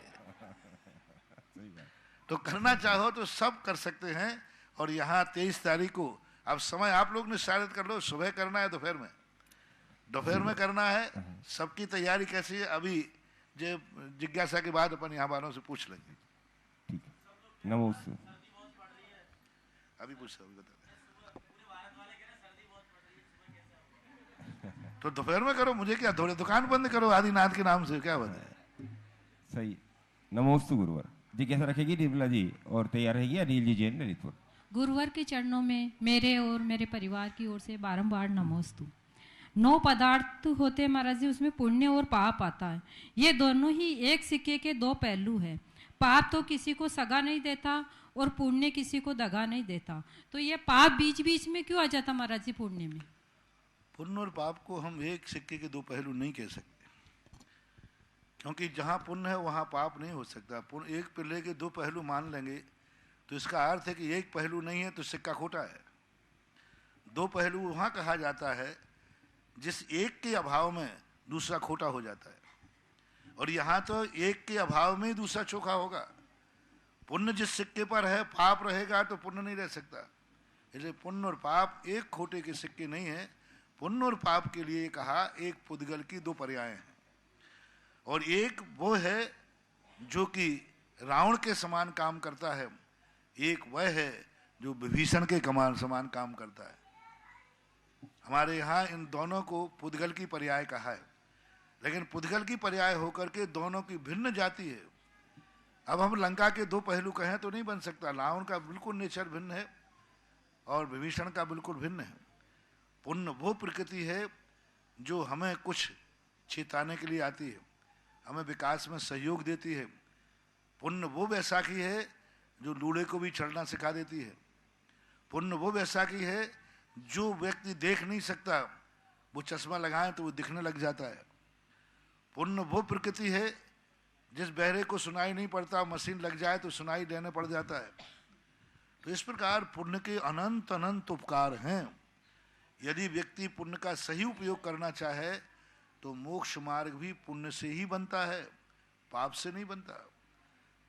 S2: तो करना चाहो तो सब कर सकते हैं। और यहाँ 23 तारीख को अब समय आप लोग निश्चित कर लो, सुबह करना है दोपहर में करना है, सबकी तैयारी कैसी है अभी जिज्ञासा के बाद अपन यहाँ वालों से पूछ लेंगे।
S4: ठीक है, नमस्ते।
S2: अभी पूछ रहा हूँ, तो दोपहर में करो, मुझे क्या, थोड़े दुकान बंद करो आदिनाथ के नाम से, क्या बात है।
S4: सही, नमोस्तु गुरुवर जी। कैसा रखेगी निर्मला जी और तैयार रहेगी अनिल जी जैन ललितपुर।
S8: गुरुवर के चरणों में मेरे और मेरे परिवार की ओर से बारंबार नमोस्तु। 9 पदार्थ होते हैं महाराज जी, उसमें पुण्य और पाप आता है। ये दोनों ही एक सिक्के के 2 पहलू हैं। पाप तो किसी को सगा नहीं देता और पुण्य किसी को दगा नहीं देता, तो ये पाप बीच बीच में क्यों आ जाता महाराज जी पुण्य में?
S2: पुण्य और पाप को हम एक सिक्के के 2 पहलू नहीं कह सकते, क्योंकि जहाँ पुण्य है वहाँ पाप नहीं हो सकता। पुण्य एक पिल्ले के 2 पहलू मान लेंगे तो इसका अर्थ है कि एक पहलू नहीं है तो सिक्का खोटा है। 2 पहलू वहाँ कहा जाता है जिस एक के अभाव में दूसरा खोटा हो जाता है, और यहाँ तो एक के अभाव में ही दूसरा चोखा होगा। पुण्य जिस सिक्के पर है, पाप रहेगा तो पुण्य नहीं रह सकता। इसलिए पुण्य और पाप एक खोटे के सिक्के नहीं है। पुण्य और पाप के लिए कहा एक पुद्गल की 2 पर्याय हैं, और एक वो है जो कि रावण के समान काम करता है, एक वह है जो विभीषण के समान काम करता है। हमारे यहाँ इन दोनों को पुद्गल की पर्याय कहा है, लेकिन पुद्गल की पर्याय होकर के दोनों की भिन्न जाति है। अब हम लंका के 2 पहलू कहें तो नहीं बन सकता। रावण का बिल्कुल नेचर भिन्न है और विभीषण का बिल्कुल भिन्न है। पुण्य वो प्रकृति है जो हमें कुछ चेताने के लिए आती है, हमें विकास में सहयोग देती है। पुण्य वो वैसाखी है जो लूढ़े को भी चढ़ना सिखा देती है। पुण्य वो वैसाखी है जो व्यक्ति देख नहीं सकता, वो चश्मा लगाए तो वो दिखने लग जाता है। पुण्य वो प्रकृति है जिस बहरे को सुनाई नहीं पड़ता, मशीन लग जाए तो सुनाई देने पड़ जाता है। तो इस प्रकार पुण्य के अनंत अनंत उपकार हैं। यदि व्यक्ति पुण्य का सही उपयोग करना चाहे तो मोक्ष मार्ग भी पुण्य से ही बनता है, पाप से नहीं बनता।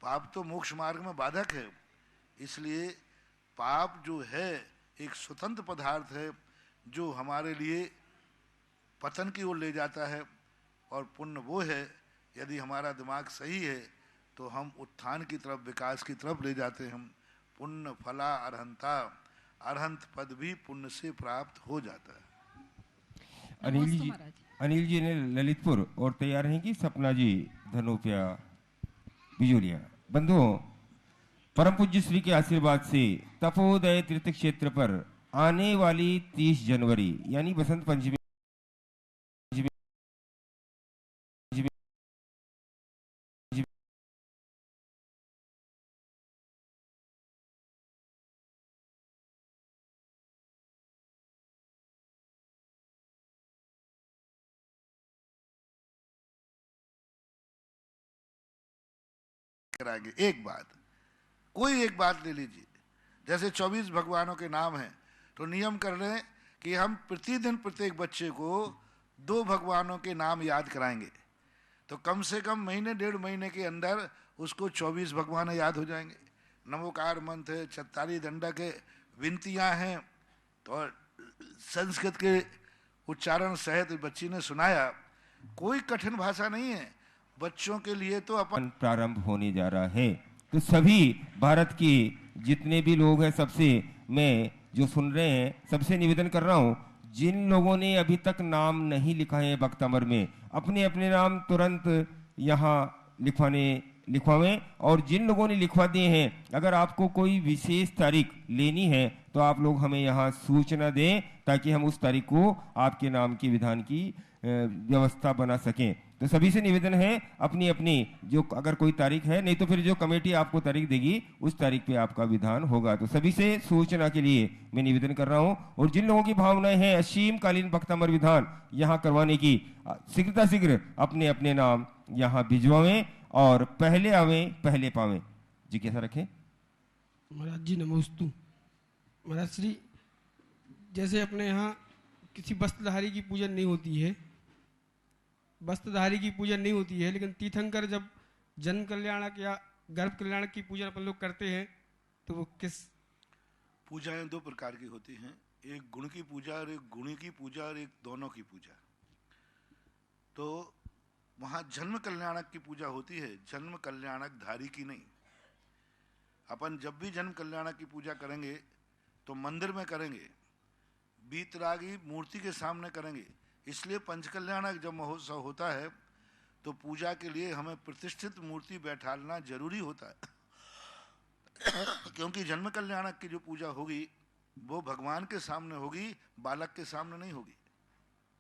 S2: पाप तो मोक्ष मार्ग में बाधक है। इसलिए पाप जो है एक स्वतंत्र पदार्थ है जो हमारे लिए पतन की ओर ले जाता है, और पुण्य वो है यदि हमारा दिमाग सही है तो हम उत्थान की तरफ, विकास की तरफ ले जाते हैं। पुण्य फला अरहंता, अरहंत पद भी पुण्य से प्राप्त हो जाता है।
S4: अनिल जी ने ललितपुर और तैयार रहेंगी सपना जी धनोपिया बिजोलिया। बंधुओं, परम पूज्य श्री के आशीर्वाद से तपोदय तीर्थ क्षेत्र पर आने वाली 30 जनवरी यानी बसंत पंचमी
S2: कराएंगे। एक बात, कोई एक बात ले लीजिए, जैसे 24 भगवानों के नाम हैं तो नियम कर लें कि हम प्रतिदिन प्रत्येक बच्चे को 2 भगवानों के नाम याद कराएंगे, तो कम से कम महीने 1.5 महीने के अंदर उसको 24 भगवान याद हो जाएंगे। नमोकार मंत्र है, 46 दंडक है, विनतियाँ हैं, तो संस्कृत के उच्चारण सहित बच्ची ने सुनाया। कोई कठिन भाषा नहीं है बच्चों के लिए। तो अपन
S4: प्रारंभ होने जा रहा है। तो सभी भारत के जितने भी लोग हैं सबसे मैं जो सुन रहे हैं सबसे निवेदन कर रहा हूं, जिन लोगों ने अभी तक नाम नहीं लिखा है वक्तामर में, अपने अपने नाम तुरंत यहाँ लिखवाएं। और जिन लोगों ने लिखवा दिए हैं, अगर आपको कोई विशेष तारीख लेनी है तो आप लोग हमें यहाँ सूचना दें ताकि हम उस तारीख को आपके नाम के विधान की व्यवस्था बना सकें। तो सभी से निवेदन है अपनी अपनी जो अगर कोई तारीख है, नहीं तो फिर जो कमेटी आपको तारीख देगी उस तारीख पे आपका विधान होगा। तो सभी से सूचना के लिए मैं निवेदन कर रहा हूं। और जिन लोगों की भावनाएं हैं असीमकालीन वक्तामर विधान यहाँ करवाने की, शीघ्र अपने अपने नाम यहाँ भिजवाएं और पहले आवें पहले पावें। जी कैसा रखें
S9: महाराज जी नमोस्तु। महाराज श्री, जैसे अपने यहाँ किसी वस्त्रधारी की पूजन नहीं होती है, वस्त्रधारी की पूजन नहीं होती है, लेकिन तीर्थंकर जब जन कल्याणक या गर्भ कल्याणक की पूजन अपन लोग करते हैं तो वो किस?
S2: पूजाएं दो प्रकार की होती हैं, एक गुण की पूजा और एक गुणी की पूजा और एक दोनों की पूजा। तो वहाँ जन्म कल्याणक की पूजा होती है, जन्म कल्याणक धारी की नहीं। अपन जब भी जन्म कल्याणक की पूजा करेंगे तो मंदिर में करेंगे, बीतरागी मूर्ति के सामने करेंगे। इसलिए पंचकल्याणक जब महोत्सव होता है तो पूजा के लिए हमें प्रतिष्ठित मूर्ति बैठालना जरूरी होता है क्योंकि जन्म कल्याणक की जो पूजा होगी वो भगवान के सामने होगी, बालक के सामने नहीं होगी।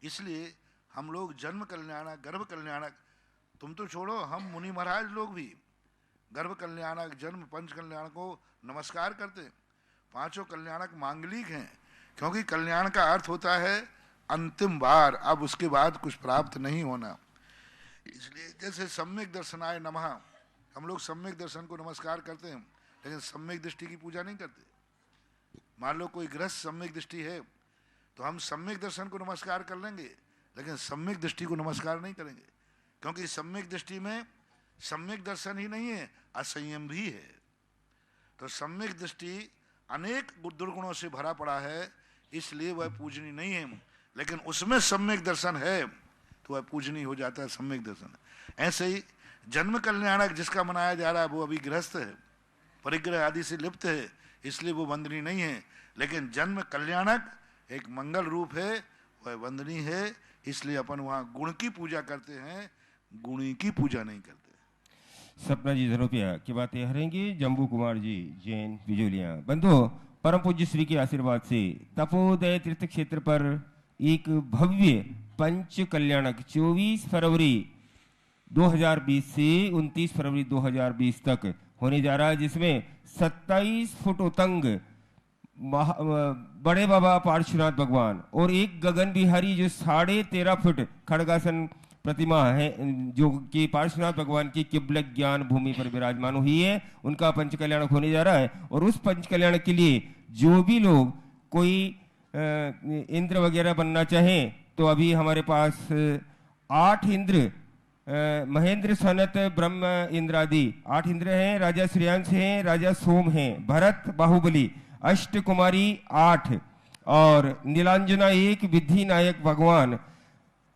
S2: इसलिए हम लोग जन्म कल्याणक, गर्भ कल्याणक, तुम तो छोड़ो, हम मुनि महाराज लोग भी गर्भ कल्याणक, जन्म पंच कल्याणक को नमस्कार करते हैं। पांचों कल्याणक मांगलिक हैं क्योंकि कल्याण का अर्थ होता है अंतिम बार, अब उसके बाद कुछ प्राप्त नहीं होना। इसलिए जैसे सम्यक दर्शनाय नमः, हम लोग सम्यक दर्शन को नमस्कार करते हैं लेकिन सम्यक दृष्टि की पूजा नहीं करते। मान लो कोई गृहस्थ सम्यक दृष्टि है तो हम सम्यक दर्शन को नमस्कार कर लेंगे लेकिन सम्यक दृष्टि को नमस्कार नहीं करेंगे, क्योंकि सम्यक दृष्टि में सम्यक दर्शन ही नहीं है, असंयम भी है। तो सम्यक दृष्टि अनेक दुर्गुणों से भरा पड़ा है, इसलिए वह पूजनीय नहीं है। लेकिन उसमें सम्यक दर्शन है तो वह पूजनीय हो जाता है, सम्यक दर्शन। ऐसे ही जन्म कल्याणक जिसका मनाया जा रहा है वो अभी गृहस्थ है, परिग्रह आदि से लिप्त है, इसलिए वो वंदनीय नहीं है। लेकिन जन्म कल्याणक एक मंगल रूप है, वह वंदनीय है। इसलिए अपन वहाँ गुण की पूजा करते हैं, गुणी की पूजा नहीं करते।
S4: सपना जी धरोपिया की बातें हरेंगे जम्बू कुमार जी जैन बिजोलिया। बंधु, परम पूज्य श्री के आशीर्वाद से तपोदय तीर्थ क्षेत्र पर एक भव्य पंच कल्याणक 24 फरवरी 2020 से 29 फरवरी 2020 तक होने जा रहा है, जिसमें 27 फुट उतंग बड़े बाबा पार्श्वनाथ भगवान और एक गगन बिहारी जो 13.5 फुट खड़गासन प्रतिमा है जो कि पार्श्वनाथ भगवान की किबल ज्ञान भूमि पर विराजमान हुई है, उनका पंच कल्याणक होने जा रहा है। और उस पंच कल्याणक के लिए जो भी लोग कोई इंद्र वगैरह बनना चाहें तो अभी हमारे पास 8 इंद्र, महेंद्र सनत ब्रह्म इंद्रादि 8 इंद्र हैं। राजा श्रेयांश हैं, राजा सोम हैं, भरत बाहुबली, अष्ट कुमारी 8 और नीलांजना 1, विधि नायक भगवान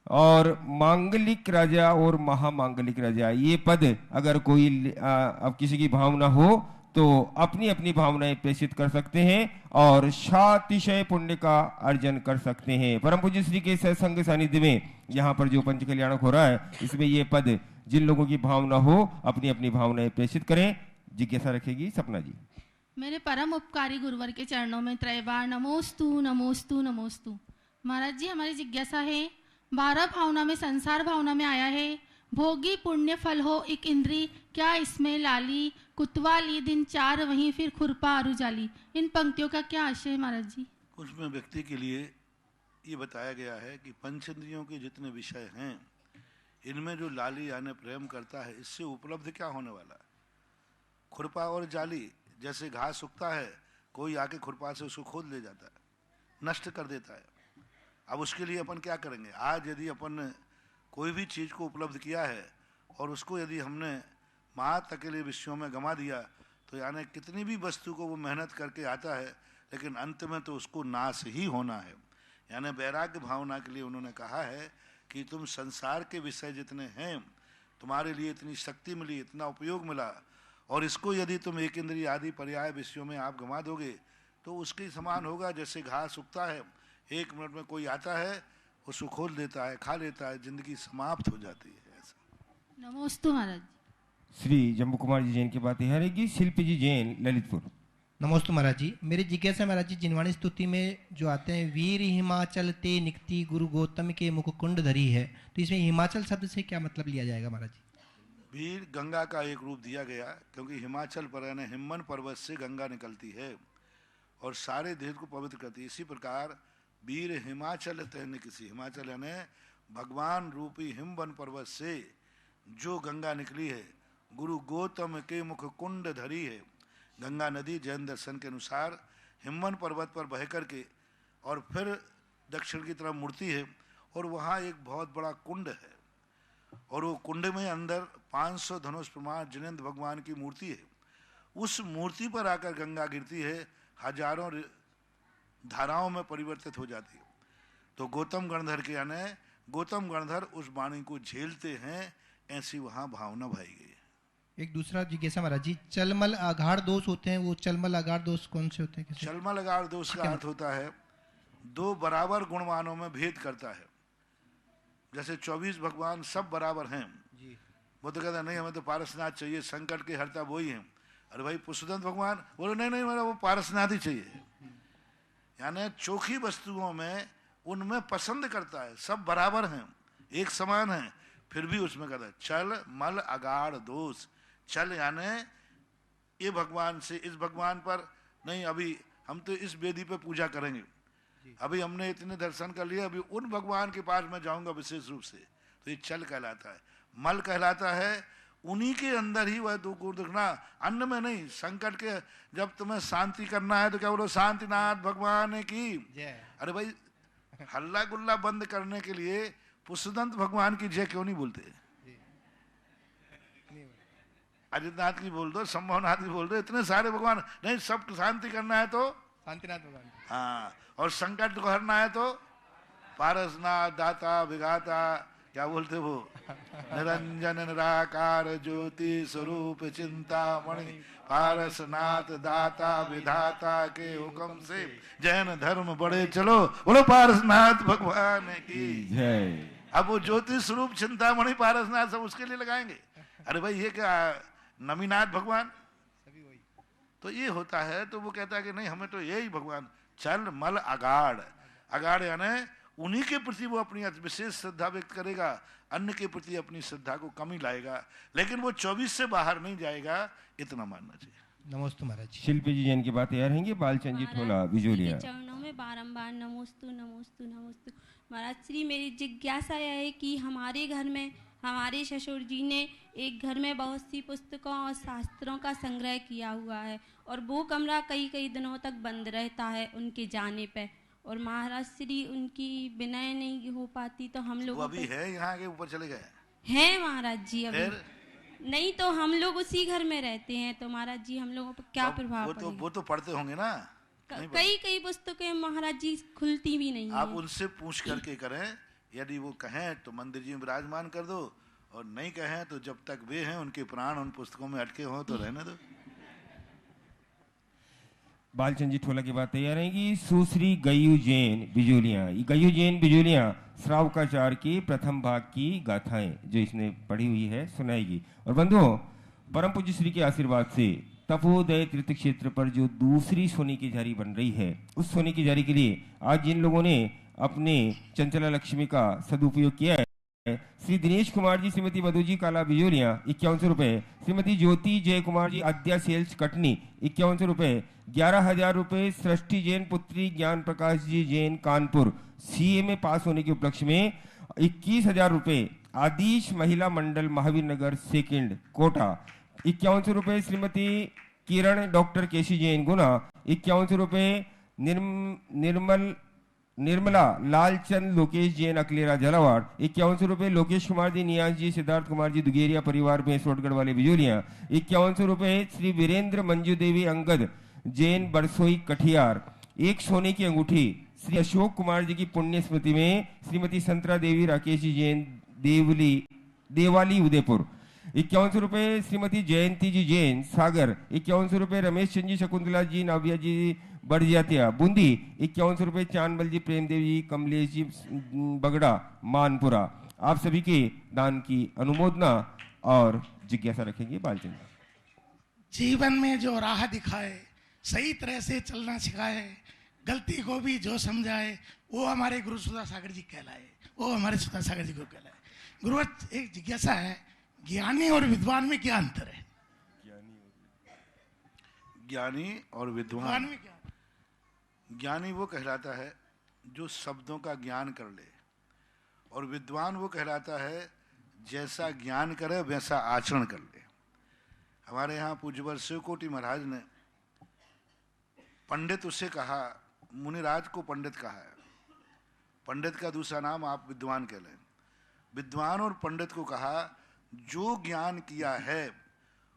S4: और मांगलिक राजा और महामांगलिक राजा। ये पद अगर कोई अब किसी की भावना हो तो अपनी अपनी भावनाएं प्रेषित कर सकते हैं और शातिशय पुण्य का अर्जन कर सकते हैं। परम पूज्य श्री के सत्संग सानिध्य में यहाँ पर जो पंच कल्याणक हो रहा है इसमें ये पद जिन लोगों की भावना हो अपनी अपनी भावनाएं प्रेषित करें। जिज्ञासा रखेगी सपना जी।
S10: मेरे परम उपकारी गुरुवर के चरणों में त्रैबार नमोस्तु नमोस्तु नमोस्तु। महाराज जी, हमारी जिज्ञासा है, 12 भावना में संसार भावना में आया है, भोगी पुण्य फल हो एक इंद्री, क्या इसमें लाली कुतवाली दिन 4 वहीं फिर खुरपा आरुजाली। इन पंक्तियों का क्या आशय है महाराज जी?
S2: उसमें व्यक्ति के लिए ये बताया गया है कि पंचेंद्रियों के जितने विषय हैं इनमें जो लाली यानी प्रेम करता है, इससे उपलब्ध क्या होने वाला है। खुरपा और जाली, जैसे घास सूखता है, कोई आके खुरपा से उसको खोद ले जाता है, नष्ट कर देता है। अब उसके लिए अपन क्या करेंगे? आज यदि अपन कोई भी चीज़ को उपलब्ध किया है और उसको यदि हमने मात अकेले विषयों में गंवा दिया तो यानी कितनी भी वस्तु को वो मेहनत करके आता है लेकिन अंत में तो उसको नाश ही होना है। यानी वैराग्य भावना के लिए उन्होंने कहा है कि तुम संसार के विषय जितने हैं, तुम्हारे लिए इतनी शक्ति मिली, इतना उपयोग मिला, और इसको यदि तुम एक इंद्रिय आदि पर्याय विषयों में आप गंवा दोगे तो उसके समान होगा जैसे घास उगता है, 1 मिनट में कोई आता है उसको खोल देता है, खा लेता है, जिंदगी समाप्त हो जाती है। ऐसा।
S10: नमोस्तु महाराज।
S4: श्री जम्बू कुमार जी जैन की बातें हरेगी। शिल्पी जी जैन ललितपुर।
S11: नमोस्तु महाराज जी। मेरी जिज्ञासा महाराज जी, जिनवाणी स्तुति में जो आते हैं वीर हिमाचल ते निकती गुरु गौतम के मुख कुंड धरी है, तो इसमें हिमाचल शब्द से क्या मतलब लिया जाएगा महाराज जी?
S2: वीर गंगा का एक रूप दिया गया, क्योंकि हिमाचल पर यानी हिमवन पर्वत से गंगा निकलती है और सारे देश को पवित्र करती है। इसी प्रकार वीर हिमाचल तहने किसी, हिमाचल यानी भगवान रूपी हिमवन पर्वत से जो गंगा निकली है, गुरु गौतम के मुख कुंड धरी है। गंगा नदी जैन दर्शन के अनुसार हिमवन पर्वत पर बह करके और फिर दक्षिण की तरफ मुड़ती है और वहाँ एक बहुत बड़ा कुंड है और वो कुंड में अंदर 500 धनुष प्रमाण जिनेंद्र भगवान की मूर्ति है। उस मूर्ति पर आकर गंगा गिरती है, हजारों धाराओं में परिवर्तित हो जाती है। तो गौतम गणधर के यानी गौतम गणधर उस वाणी को झेलते हैं, ऐसी वहाँ भावना भाई गई है।
S11: एक दूसरा जिज्ञासा महाराज जी, चलमल अगाढ़ दोष होते हैं, वो चलमल अगाढ़ दोष कौन से होते हैं?
S2: चलमल अगाढ़ दोष का अर्थ होता है 2 बराबर गुणवानों में भेद करता है। जैसे 24 भगवान सब बराबर हैं, वो तो कहता नहीं हमें तो पारसनाथ चाहिए, संकट के हरता वो ही हैं। अरे भाई पुष्पदंत भगवान बोले नहीं मेरा वो पारसनाथ ही चाहिए। यानी चोखी वस्तुओं में उनमें पसंद करता है, सब बराबर हैं, एक समान हैं, फिर भी उसमें कहता है चल मल अगाढ़ दोष। चल यानी ये भगवान से इस भगवान पर नहीं, अभी हम तो इस वेदी पे पूजा करेंगे, अभी हमने इतने दर्शन कर लिए, अभी उन भगवान के पास मैं जाऊंगा विशेष रूप से, तो ये चल कहलाता है। मल कहलाता है उन्हीं के अंदर ही वह दुख दिखना, अन्य में नहीं। संकट के जब तुम्हें शांति करना है तो क्या बोलो शांतिनाथ भगवान की। अरे भाई हल्ला गुल्ला बंद करने के लिए पुष्पदंत भगवान की जय क्यों नहीं बोलते? अजितनाथ की बोल दो, संभवनाथ की बोल दो, इतने सारे भगवान नहीं। सब शांति करना है तो
S11: शांतिनाथ भगवान,
S2: हाँ, और संकट को हरना है तो पारसनाथ दाता विघाता, क्या बोलते वो, निरंजन निराकार ज्योति स्वरूप चिंतामणि, पारसनाथ दाता विधाता के हुक्म से जैन धर्म बड़े चलो, बोलो पारसनाथ भगवान की जय। अब वो ज्योति स्वरूप चिंतामणि पारसनाथ सब उसके लिए लगाएंगे। अरे भाई ये क्या नमीनाथ भगवान, तो ये होता है। तो वो कहता है कि नहीं हमें तो यही भगवान। चल मल अगाढ़, अगाढ़ यानी उन्हीं के प्रति वो अपनी विशेष श्रद्धा व्यक्त करेगा, अन्य के प्रति अपनी श्रद्धा को कमी लाएगा, लेकिन वो 24 से बाहर नहीं जाएगा, इतना मानना चाहिए।
S11: नमोस्तु महाराज।
S4: शिल्पी जी जैन की बातें आ रहेंगी। बालचंद जी ठोला बिजोलिया।
S12: चरणों में बारंबार नमोस्तु नमोस्तु नमोस्तु। महाराज श्री मेरी जिज्ञासा यह है कि हमारे घर में हमारे ससुर जी ने एक घर में बहुत सी पुस्तकों और शास्त्रों का संग्रह किया हुआ है और वो कमरा कई कई दिनों तक बंद रहता है उनके जाने पे, और महाराज श्री उनकी विनय नहीं हो पाती, तो हम लोग
S2: अभी है यहाँ के ऊपर चले गए
S12: हैं महाराज जी अभी नहीं, तो हम लोग उसी घर में रहते हैं, तो महाराज जी हम लोगों पर क्या प्रभाव पड़ेगा?
S2: वो तो पढ़ते होंगे ना,
S12: कई कई पुस्तकें महाराज जी खुलती भी नहीं।
S2: आप उनसे पूछ करके करें, यदि वो कहें तो मंदिर जी में विराजमान कर दो, और नहीं कहें तो जब तक वे हैं उनके प्राण उन पुस्तकों में अटके हों तो रहने दो।
S4: बालचंद जी ठोला की बात तैयार रहेगी। सुश्री गयू जैन बिजोलिया। गयू जैन बिजोलिया श्रावकाचार की प्रथम भाग की गाथाएं जो इसने पढ़ी हुई है सुनाएगी। और बंधुओं, परम पूज्य श्री के आशीर्वाद से तपोदय तीर्थ क्षेत्र पर जो दूसरी सोने की झारी बन रही है, उस सोने की झारी के लिए आज जिन लोगों ने अपने चंचला लक्ष्मी का सदुपयोग किया है, श्री दिनेश कुमार जी, श्रीमती मधु जी काला बिजोलिया 5100 रुपए, श्रीमती ज्योति जय कुमार जी आद्या सेल्स कटनी 5100 रुपए, 11,000 रुपए सृष्टि जैन पुत्री ज्ञान प्रकाश जी जैन कानपुर सीए में पास होने के उपलक्ष्य में, 21,000 रुपए आदिश महिला मंडल महावीर नगर सेकंड कोटा, 5100 रुपए श्रीमती किरण डॉक्टर केसी जैन गुना, 5100 रुपए निर्मला लालचंद लोकेश जैन अकलेरा झालावाड़, 5100 रुपए लोकेश कुमार जी नियाज जी सिद्धार्थ कुमार जी दुगेरिया परिवार में सोटगढ़ वाले बिजोलिया, 5100 रुपए श्री वीरेंद्र मंजू देवी अंगद जैन बरसोई कठियार, एक सोने की अंगूठी श्री अशोक कुमार जी की पुण्य स्मृति में श्रीमती संतरा देवी राकेश जी जैन देवाली उदयपुर, 51 रुपए श्रीमती जयंती जी जैन सागर, 51 रुपए रमेश चंद जी, शकुंतला जी, नाविया जी बढ़ियातिया बूंदी, 51 रुपए चांदबल जी, प्रेमदेव जी, कमलेश जी बगड़ा मानपुरा। आप सभी के दान की अनुमोदना और जिज्ञासा रखेंगे बालचंद।
S13: जीवन में जो राह दिखाए, सही तरह से चलना सिखाए, गलती को भी जो समझाए, वो हमारे गुरु सुधा सागर जी कहलाए, वो हमारे सुधा सागर जी को कहलाए। गुरु एक जिज्ञासा है, ज्ञानी और विद्वान में क्या अंतर है?
S2: ज्ञानी और विद्वान में क्या? ज्ञानी वो कहलाता है जो शब्दों का ज्ञान कर ले, और विद्वान वो कहलाता है जैसा ज्ञान करे वैसा आचरण कर ले। हमारे यहाँ पूज्यवर शिवकोटि महाराज ने पंडित उससे कहा, मुनिराज को पंडित कहा है, पंडित का दूसरा नाम आप विद्वान कह लें। विद्वान और पंडित को कहा जो ज्ञान किया है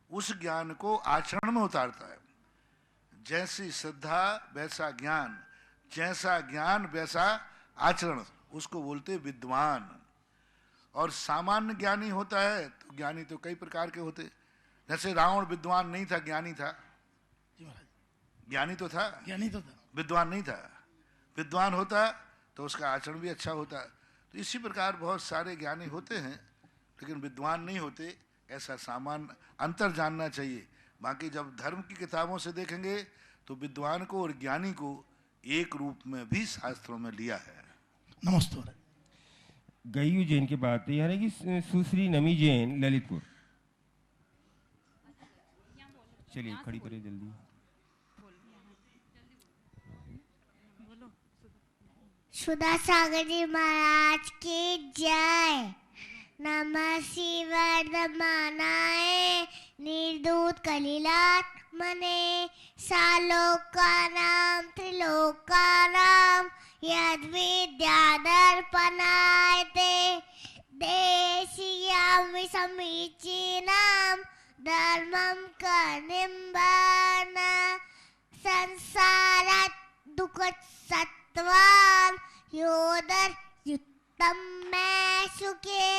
S2: उस ज्ञान को आचरण में उतारता है। जैसी श्रद्धा वैसा ज्ञान, जैसा ज्ञान वैसा आचरण, उसको बोलते विद्वान। और सामान्य ज्ञानी होता है तो ज्ञानी तो कई प्रकार के होते, जैसे रावण विद्वान नहीं था, ज्ञानी था। ज्ञानी तो था,
S13: ज्ञानी तो था,
S2: विद्वान नहीं था। विद्वान होता तो उसका आचरण भी अच्छा होता। तो इसी प्रकार बहुत सारे ज्ञानी होते हैं लेकिन विद्वान नहीं होते, ऐसा सामान्य अंतर जानना चाहिए। बाकी जब धर्म की किताबों से देखेंगे तो विद्वान को और ज्ञानी को एक रूप में भी शास्त्रों में लिया है।
S13: नमस्ते।
S4: गयू जैन की बात है कि सुश्री नमी जैन ललितपुर। चलिए खड़ी करिए जल्दी।
S14: सुधा सागर जी महाराज की जय। नमः शिवाय वर्धमानाय निर्दूत कलिलात मने सालोकानां त्रिलोकानां यद विद्यादर्पणाय ते देशीयामि समीचीनां धर्मं कर्निम्बान संसारात् दुःखसत्त्वान् योदर युक्तं मे सुखे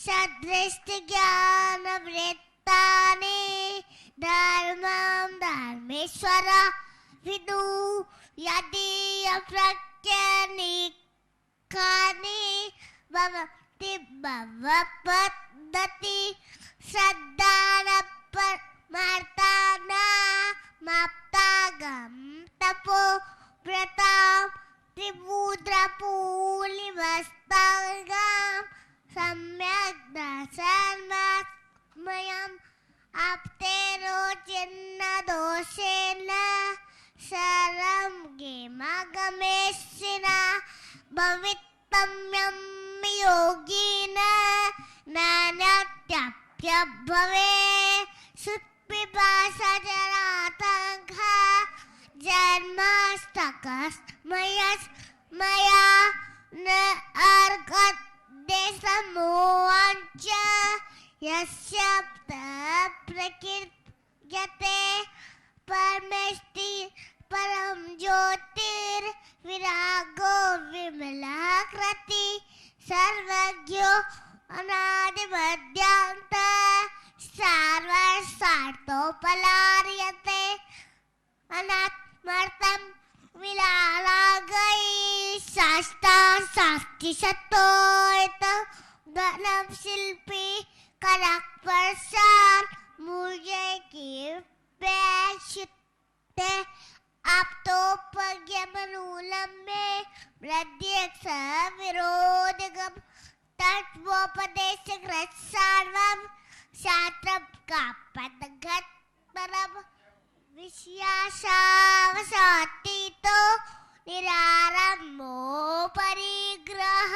S14: सदृष्टि ज्ञान वृत्तानि धर्मं धर्मेश्वर विदु यदि अप्रज्ञानिकानि भवति भवपद्धति श्रद्धान परमार्थाना माप्तागम तपो व्रतां त्रिभुद्रपूलिवस्तांगां सम्यक् दर्शनमयम् आप्तेरो चिन्न दोषेण शरं गेमागमेशिना भवितम्यं योगिन नान्यत्याप्य भवे सुत्पिपासा जरातङ्घा जन्मस्तकस्मयस् मया न अर्घद्देशमोहञ्च यस्य प्रकीर्यते परमेष्टि परम ज्योतिर्विरागो विमलाकृति सर्वज्ञो अनादिमध्यान्त सर्वसार्थोपलार्यते अनात्मर्थं विलालागै शास्ता साक्षी सत्तोयत गणम शिल्पी करक प्रसाद मुझे की पैशुते आप तो पज्ञमनूलम में प्रत्यक्ष विरोधगम तत्वोपदेश ग्रसार्वम शास्त्र का पदगत परम विषयाशावसाति तो निरारम्भो परिग्रह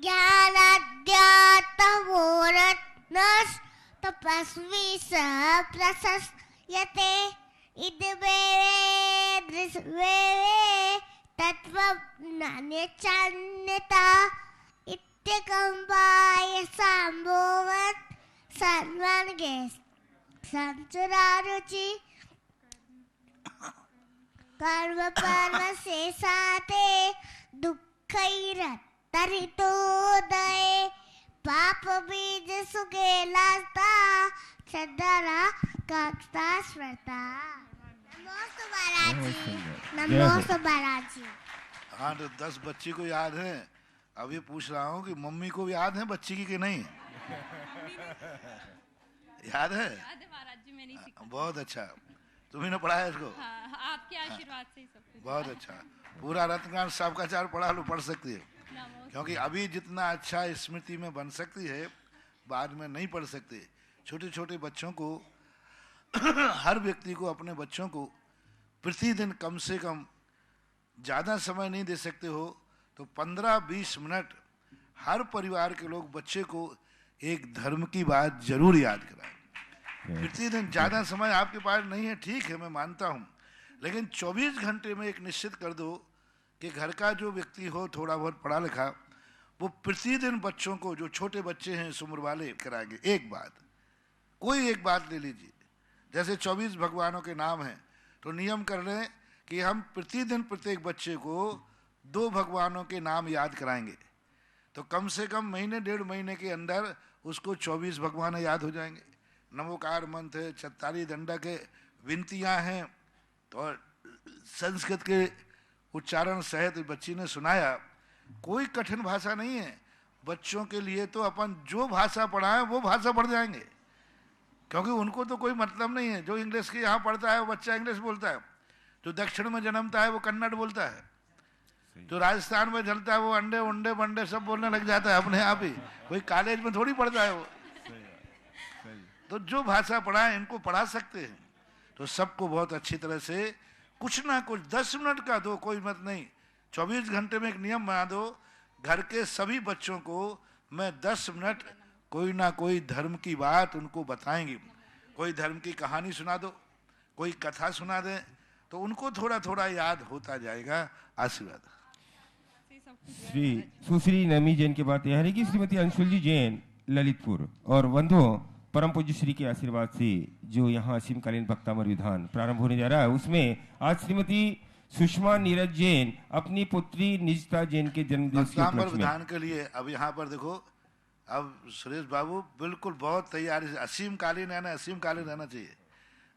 S14: ज्ञानाद्यातवोरत्नस् तपस्वी स प्रशस्यते इदमे दृश्वे तत्त्वज्ञानचान्यता इत्यकम्पाय सम्भवत् सर्वाङ्गे संचरारुचि कर्म पर्व से साथे दुःखैरतरितोदये पाप बीज सुगेलाता छदरा काकता स्मृता। नमोस्तु महाराज जी, नमोस्तु महाराज जी।
S2: हाँ, तो 10 बच्ची को याद है। अभी पूछ रहा हूँ कि मम्मी को याद है बच्ची की कि नहीं? याद है?
S12: याद है महाराज जी, मैंने सीखा।
S2: बहुत अच्छा, तुम्ही ने पढ़ाया इसको?
S12: हाँ, आपके आशीर्वाद से ही सब कुछ।
S2: बहुत अच्छा, पूरा रत्नकांड सबका चार पढ़ा लो, पढ़ सकती है। क्योंकि अभी जितना अच्छा स्मृति में बन सकती है बाद में नहीं पढ़ सकते। छोटे छोटे बच्चों को हर व्यक्ति को अपने बच्चों को प्रतिदिन कम से कम, ज़्यादा समय नहीं दे सकते हो तो 15-20 मिनट हर परिवार के लोग बच्चे को एक धर्म की बात जरूर याद कराएं। प्रतिदिन ज़्यादा समय आपके पास नहीं है, ठीक है, मैं मानता हूँ, लेकिन 24 घंटे में एक निश्चित कर दो कि घर का जो व्यक्ति हो थोड़ा बहुत पढ़ा लिखा, वो प्रतिदिन बच्चों को, जो छोटे बच्चे हैं इस उम्र वाले, कराएंगे। एक बात, कोई एक बात ले लीजिए, जैसे 24 भगवानों के नाम हैं तो नियम कर लें कि हम प्रतिदिन प्रत्येक बच्चे को 2 भगवानों के नाम याद कराएंगे, तो कम से कम महीने 1.5 महीने के अंदर उसको 24 भगवान याद हो जाएंगे। नमोकार मंत्र है, 46 दंडक है, विनतियाँ हैं, तो संस्कृत के उच्चारण सहित बच्ची ने सुनाया। कोई कठिन भाषा नहीं है बच्चों के लिए, तो अपन जो भाषा पढ़ाएं वो भाषा पढ़ जाएंगे, क्योंकि उनको तो कोई मतलब नहीं है। जो इंग्लिश के यहाँ पढ़ता है वो बच्चा इंग्लिश बोलता है, जो दक्षिण में जन्मता है वो कन्नड़ बोलता है, जो राजस्थान में जलता है वो अंडे उंडे बंडे सब बोलने लग जाता है अपने आप ही, कोई कॉलेज में थोड़ी पढ़ता है वो। तो जो भाषा पढ़ाएं इनको पढ़ा सकते हैं, तो सबको बहुत अच्छी तरह से कुछ ना कुछ 10 मिनट का दो, कोई मत नहीं, 24 घंटे में एक नियम बना दो, घर के सभी बच्चों को मैं 10 मिनट कोई ना कोई धर्म की बात उनको बताएंगे। कोई धर्म की कहानी सुना दो, कोई कथा सुना दें, तो उनको थोड़ा थोड़ा याद होता जाएगा। आशीर्वाद।
S4: श्री सुश्री नमी जैन की बात यह है कि श्रीमती अंशुल जी जैन ललितपुर और बंधुओं परम पूज्य श्री के आशीर्वाद से जो यहाँ असीमकालीन भक्तामर विधान प्रारंभ होने जा रहा है, उसमें आज श्रीमती सुषमा नीरज जैन अपनी पुत्री निजता जैन के जन्मदिवस के उपलक्ष्य में
S2: विधान के लिए अब यहाँ पर देखो, अब सुरेश बाबू बिल्कुल बहुत तैयारी से, असीमकालीन है ना, असीमकालीन रहना चाहिए।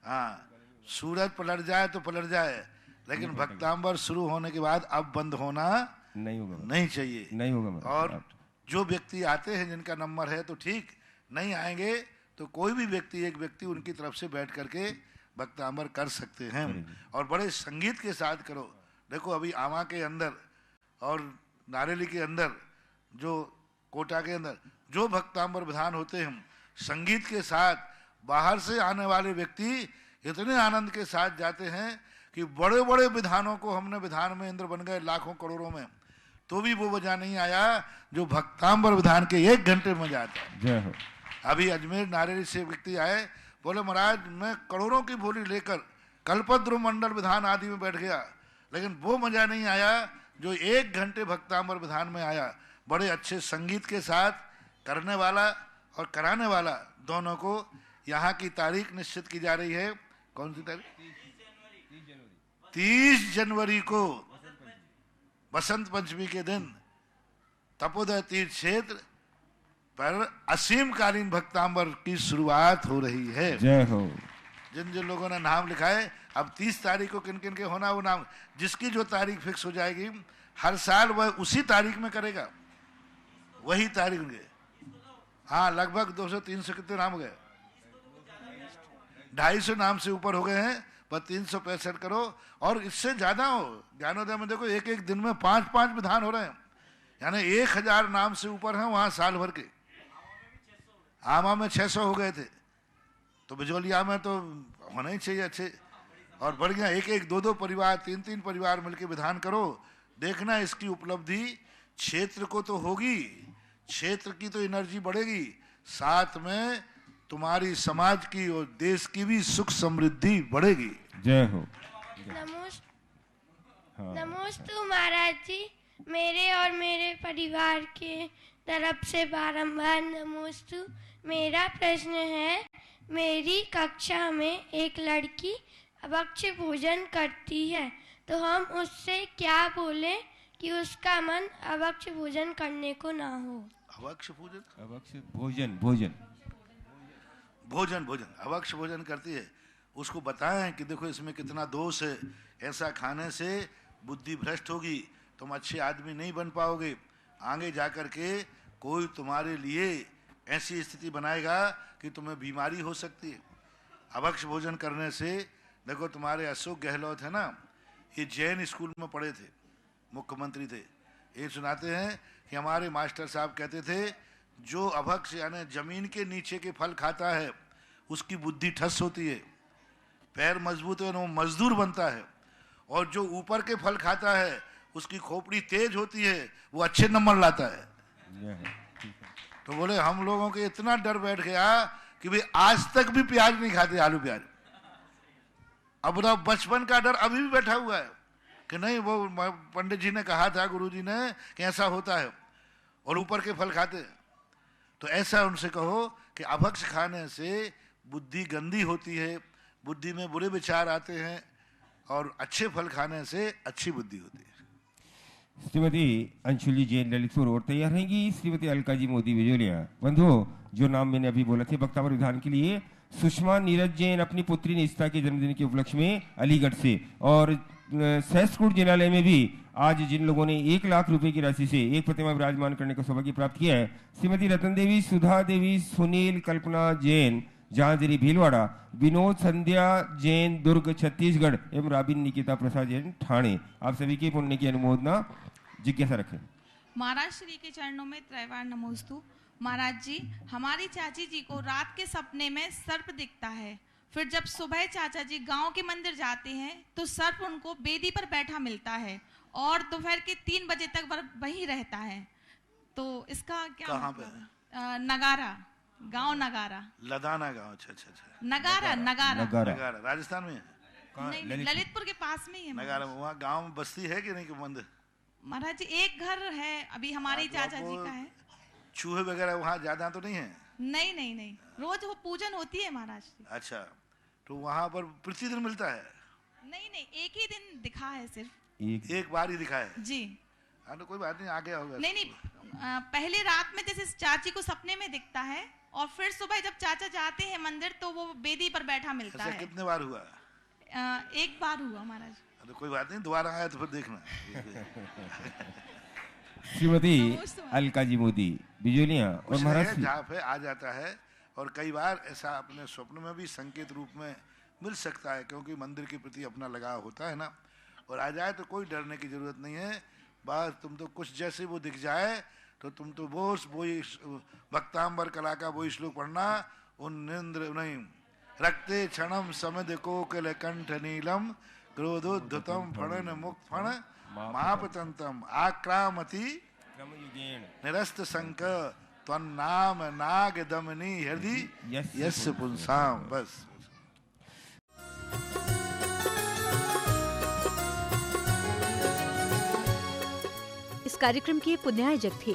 S2: हाँ, सूरज पलट जाए तो पलट जाए, लेकिन भक्तांबर शुरू होने के बाद अब बंद होना
S4: नहीं होगा,
S2: नहीं चाहिए,
S4: नहीं होगा।
S2: और जो व्यक्ति आते हैं जिनका नंबर है तो ठीक, नहीं आएंगे तो कोई भी व्यक्ति, एक व्यक्ति उनकी तरफ से बैठ करके भक्तांबर कर सकते हैं, और बड़े संगीत के साथ करो। देखो अभी आमा के अंदर और नारेली के अंदर, जो कोटा के अंदर जो भक्तांबर विधान होते हैं, संगीत के साथ बाहर से आने वाले व्यक्ति इतने आनंद के साथ जाते हैं कि बड़े बड़े विधानों को हमने विधान में इंद्र बन गए लाखों करोड़ों में, तो भी वो मजा नहीं आया जो भक्तांबर विधान के 1 घंटे में जाता है।
S4: जय हो।
S2: अभी अजमेर नारेली से व्यक्ति आए, बोले महाराज मैं करोड़ों की बोली लेकर कल्पद्रु मंडल विधान आदि में बैठ गया, लेकिन वो मजा नहीं आया जो 1 घंटे भक्तांबर विधान में आया। बड़े अच्छे संगीत के साथ करने वाला और कराने वाला दोनों को यहाँ की तारीख निश्चित की जा रही है। कौन सी तारीख? 30 जनवरी को बसंत पंचमी के दिन तपोदय तीर्थ क्षेत्र पर असीमकालीन भक्तांबर की शुरुआत हो रही है।
S4: जय हो।
S2: जिन जिन लोगों ने नाम लिखा है, अब 30 तारीख को किन किन के होना, वो नाम, जिसकी जो तारीख फिक्स हो जाएगी हर साल वह उसी तारीख में करेगा, वही तारीख होंगे। हाँ, लगभग 200-300 कितने नाम हो गए? 250 नाम से ऊपर हो गए हैं, पर 365 करो और इससे ज्यादा हो। ज्ञानोदय में देखो एक एक दिन में 5-5 विधान हो रहे हैं, यानी 1000 नाम से ऊपर हैं वहां साल भर के। आमा में 600 हो गए थे, तो बिजोलिया में तो होना ही चाहिए अच्छे, और बढ़िया 1-1, 2-2 परिवार, 3-3 परिवार मिलकर विधान करो। देखना इसकी उपलब्धि क्षेत्र को तो होगी, क्षेत्र की तो एनर्जी बढ़ेगी, साथ में तुम्हारी समाज की और देश की भी सुख समृद्धि बढ़ेगी।
S4: जय हो।
S15: नमोस्तु महाराज जी, मेरे और मेरे परिवार के तरफ से बारंबार नमोस्तु। मेरा प्रश्न है, मेरी कक्षा में एक लड़की अभक्ष भोजन करती है, तो हम उससे क्या बोलें कि उसका मन अभक्ष भोजन करने को ना हो?
S2: अभक्ष पूजन,
S4: अभक्ष भोजन, भोजन
S2: भोजन भोजन अभक्ष भोजन करती है, उसको बताएं कि देखो इसमें कितना दोष है, ऐसा खाने से बुद्धि भ्रष्ट होगी, तुम अच्छे आदमी नहीं बन पाओगे, आगे जाकर के कोई तुम्हारे लिए ऐसी स्थिति बनाएगा कि तुम्हें बीमारी हो सकती है। अभक्ष भोजन करने से देखो तुम्हारे अशोक गहलोत है ना, ये जैन स्कूल में पढ़े थे, मुख्यमंत्री थे, ये सुनाते हैं कि हमारे मास्टर साहब कहते थे जो अभक्ष यानी जमीन के नीचे के फल खाता है उसकी बुद्धि ठस होती है, पैर मजबूत है, वो मजदूर बनता है, और जो ऊपर के फल खाता है उसकी खोपड़ी तेज होती है, वो अच्छे नंबर लाता है। तो बोले हम लोगों के इतना डर बैठ गया कि भाई आज तक भी प्याज नहीं खाते, आलू प्याज। अब ना बचपन का डर अभी भी बैठा हुआ है कि नहीं, वो पंडित जी ने कहा था, गुरु जी ने, कि ऐसा होता है, और ऊपर के फल खाते हैं। तो ऐसा उनसे कहो कि अभक्ष खाने से बुद्धि गंदी होती है, बुद्धि में बुरे विचार आते हैं, और अच्छे फल खाने से अच्छी बुद्धि होती है।
S4: श्रीमती अंशुली जैन ललितपुर और तैयार रहेंगी श्रीमती अलका जी मोदी बिजोलिया। बंधुओं, जो नाम मैंने अभी बोला थे वक्तावर विधान के लिए, सुषमा नीरज जैन अपनी पुत्री निष्ठा के जन्मदिन के उपलक्ष्य में अलीगढ़ से, और सहस्त्रकूट जिनालय में भी आज जिन लोगों ने 1 लाख रुपए की राशि से एक प्रतिमा विराजमान करने का सौभाग्य प्राप्त किया है, श्रीमती रतन देवी, सुधा देवी, सुनील, कल्पना जैन जहांजरी भीलवाड़ा, विनोद संध्या जैन दुर्ग छत्तीसगढ़ एवं राबिन निकिता प्रसाद जैन ठाणे। आप सभी की पुण्य की अनुमोदना जिज्ञासा रखें।
S10: महाराज श्री के चरणों में त्रैवार नमोस्तु। महाराज जी, हमारी चाची जी को रात के सपने में सर्प दिखता है, फिर जब सुबह चाचा जी गांव के मंदिर जाते हैं तो सर्प उनको बेदी पर बैठा मिलता है और दोपहर के 3 बजे तक वहीं रहता है। तो इसका क्या मतलब? नगारा, गांव नगारा,
S2: लदाना गांव। अच्छा अच्छा अच्छा,
S10: नगारा नगारा
S2: नगारा राजस्थान में है?
S10: नहीं, ललितपुर के पास में ही है
S2: नगारा। वहाँ गांव में बस्ती है कि नहीं कि मंदिर?
S10: महाराज जी एक घर है अभी हमारी चाचा जी का है।
S2: चूहे वगैरह वहाँ ज्यादा तो नहीं है?
S10: नहीं नहीं नहीं, रोज वो पूजन होती है महाराज जी।
S2: अच्छा, तो वहाँ पर प्रतिदिन मिलता है?
S10: नहीं नहीं, एक ही दिन दिखा है, सिर्फ
S2: एक बार ही दिखा है
S10: जी।
S2: हाँ तो कोई बात नहीं, आ गया होगा।
S10: नहीं नहीं, पहले रात में जैसे चाची को सपने में दिखता है और फिर सुबह जब चाचा जाते हैं मंदिर तो वो बेदी पर बैठा मिलता है।
S2: कितने बार हुआ?
S10: 1 बार हुआ महाराज।
S2: तो कोई बात नहीं, दोबारा आया तो फिर देखना।
S4: श्रीमती अलका जी मोदी बिजोलिया और महाराज
S2: जहाँ पे आ जाता है, और कई बार ऐसा अपने स्वप्न में भी संकेत रूप में मिल सकता है, क्योंकि मंदिर के प्रति अपना लगाव होता है ना। और आ जाए तो कोई डरने की जरूरत नहीं है, बस तुम तो कुछ जैसे वो दिख जाए तो तुम तो वही भक्तांबर कला का वही श्लोक पढ़ना, उन्निंद्र नहीं रक्ते क्षणम समिद कोकिल कंठ नीलम क्रोधोद्धतम फणन मुक्त फण महापतंतम आक्रामति निरस्त संक त्वन्नाम नाग दमनी हृदि यस्य पुंसाम। बस
S1: इस कार्यक्रम के पुण्यायोजक थे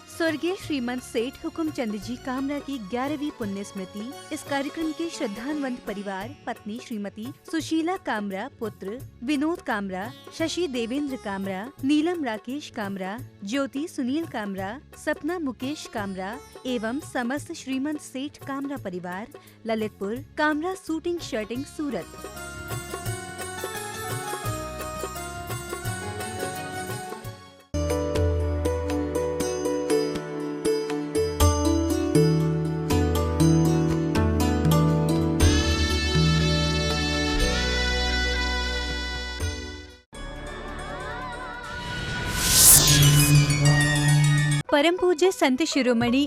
S1: स्वर्गीय श्रीमंत सेठ हुकुमचंद जी कामरा की 11वीं पुण्य स्मृति। इस कार्यक्रम के श्रद्धान्वित परिवार पत्नी श्रीमती सुशीला कामरा, पुत्र विनोद कामरा, शशि देवेंद्र कामरा, नीलम राकेश कामरा, ज्योति सुनील कामरा, सपना मुकेश कामरा एवं समस्त श्रीमंत सेठ कामरा परिवार, ललितपुर, कामरा शूटिंग शर्टिंग, सूरत। परम पूज्य संत शिरोमणि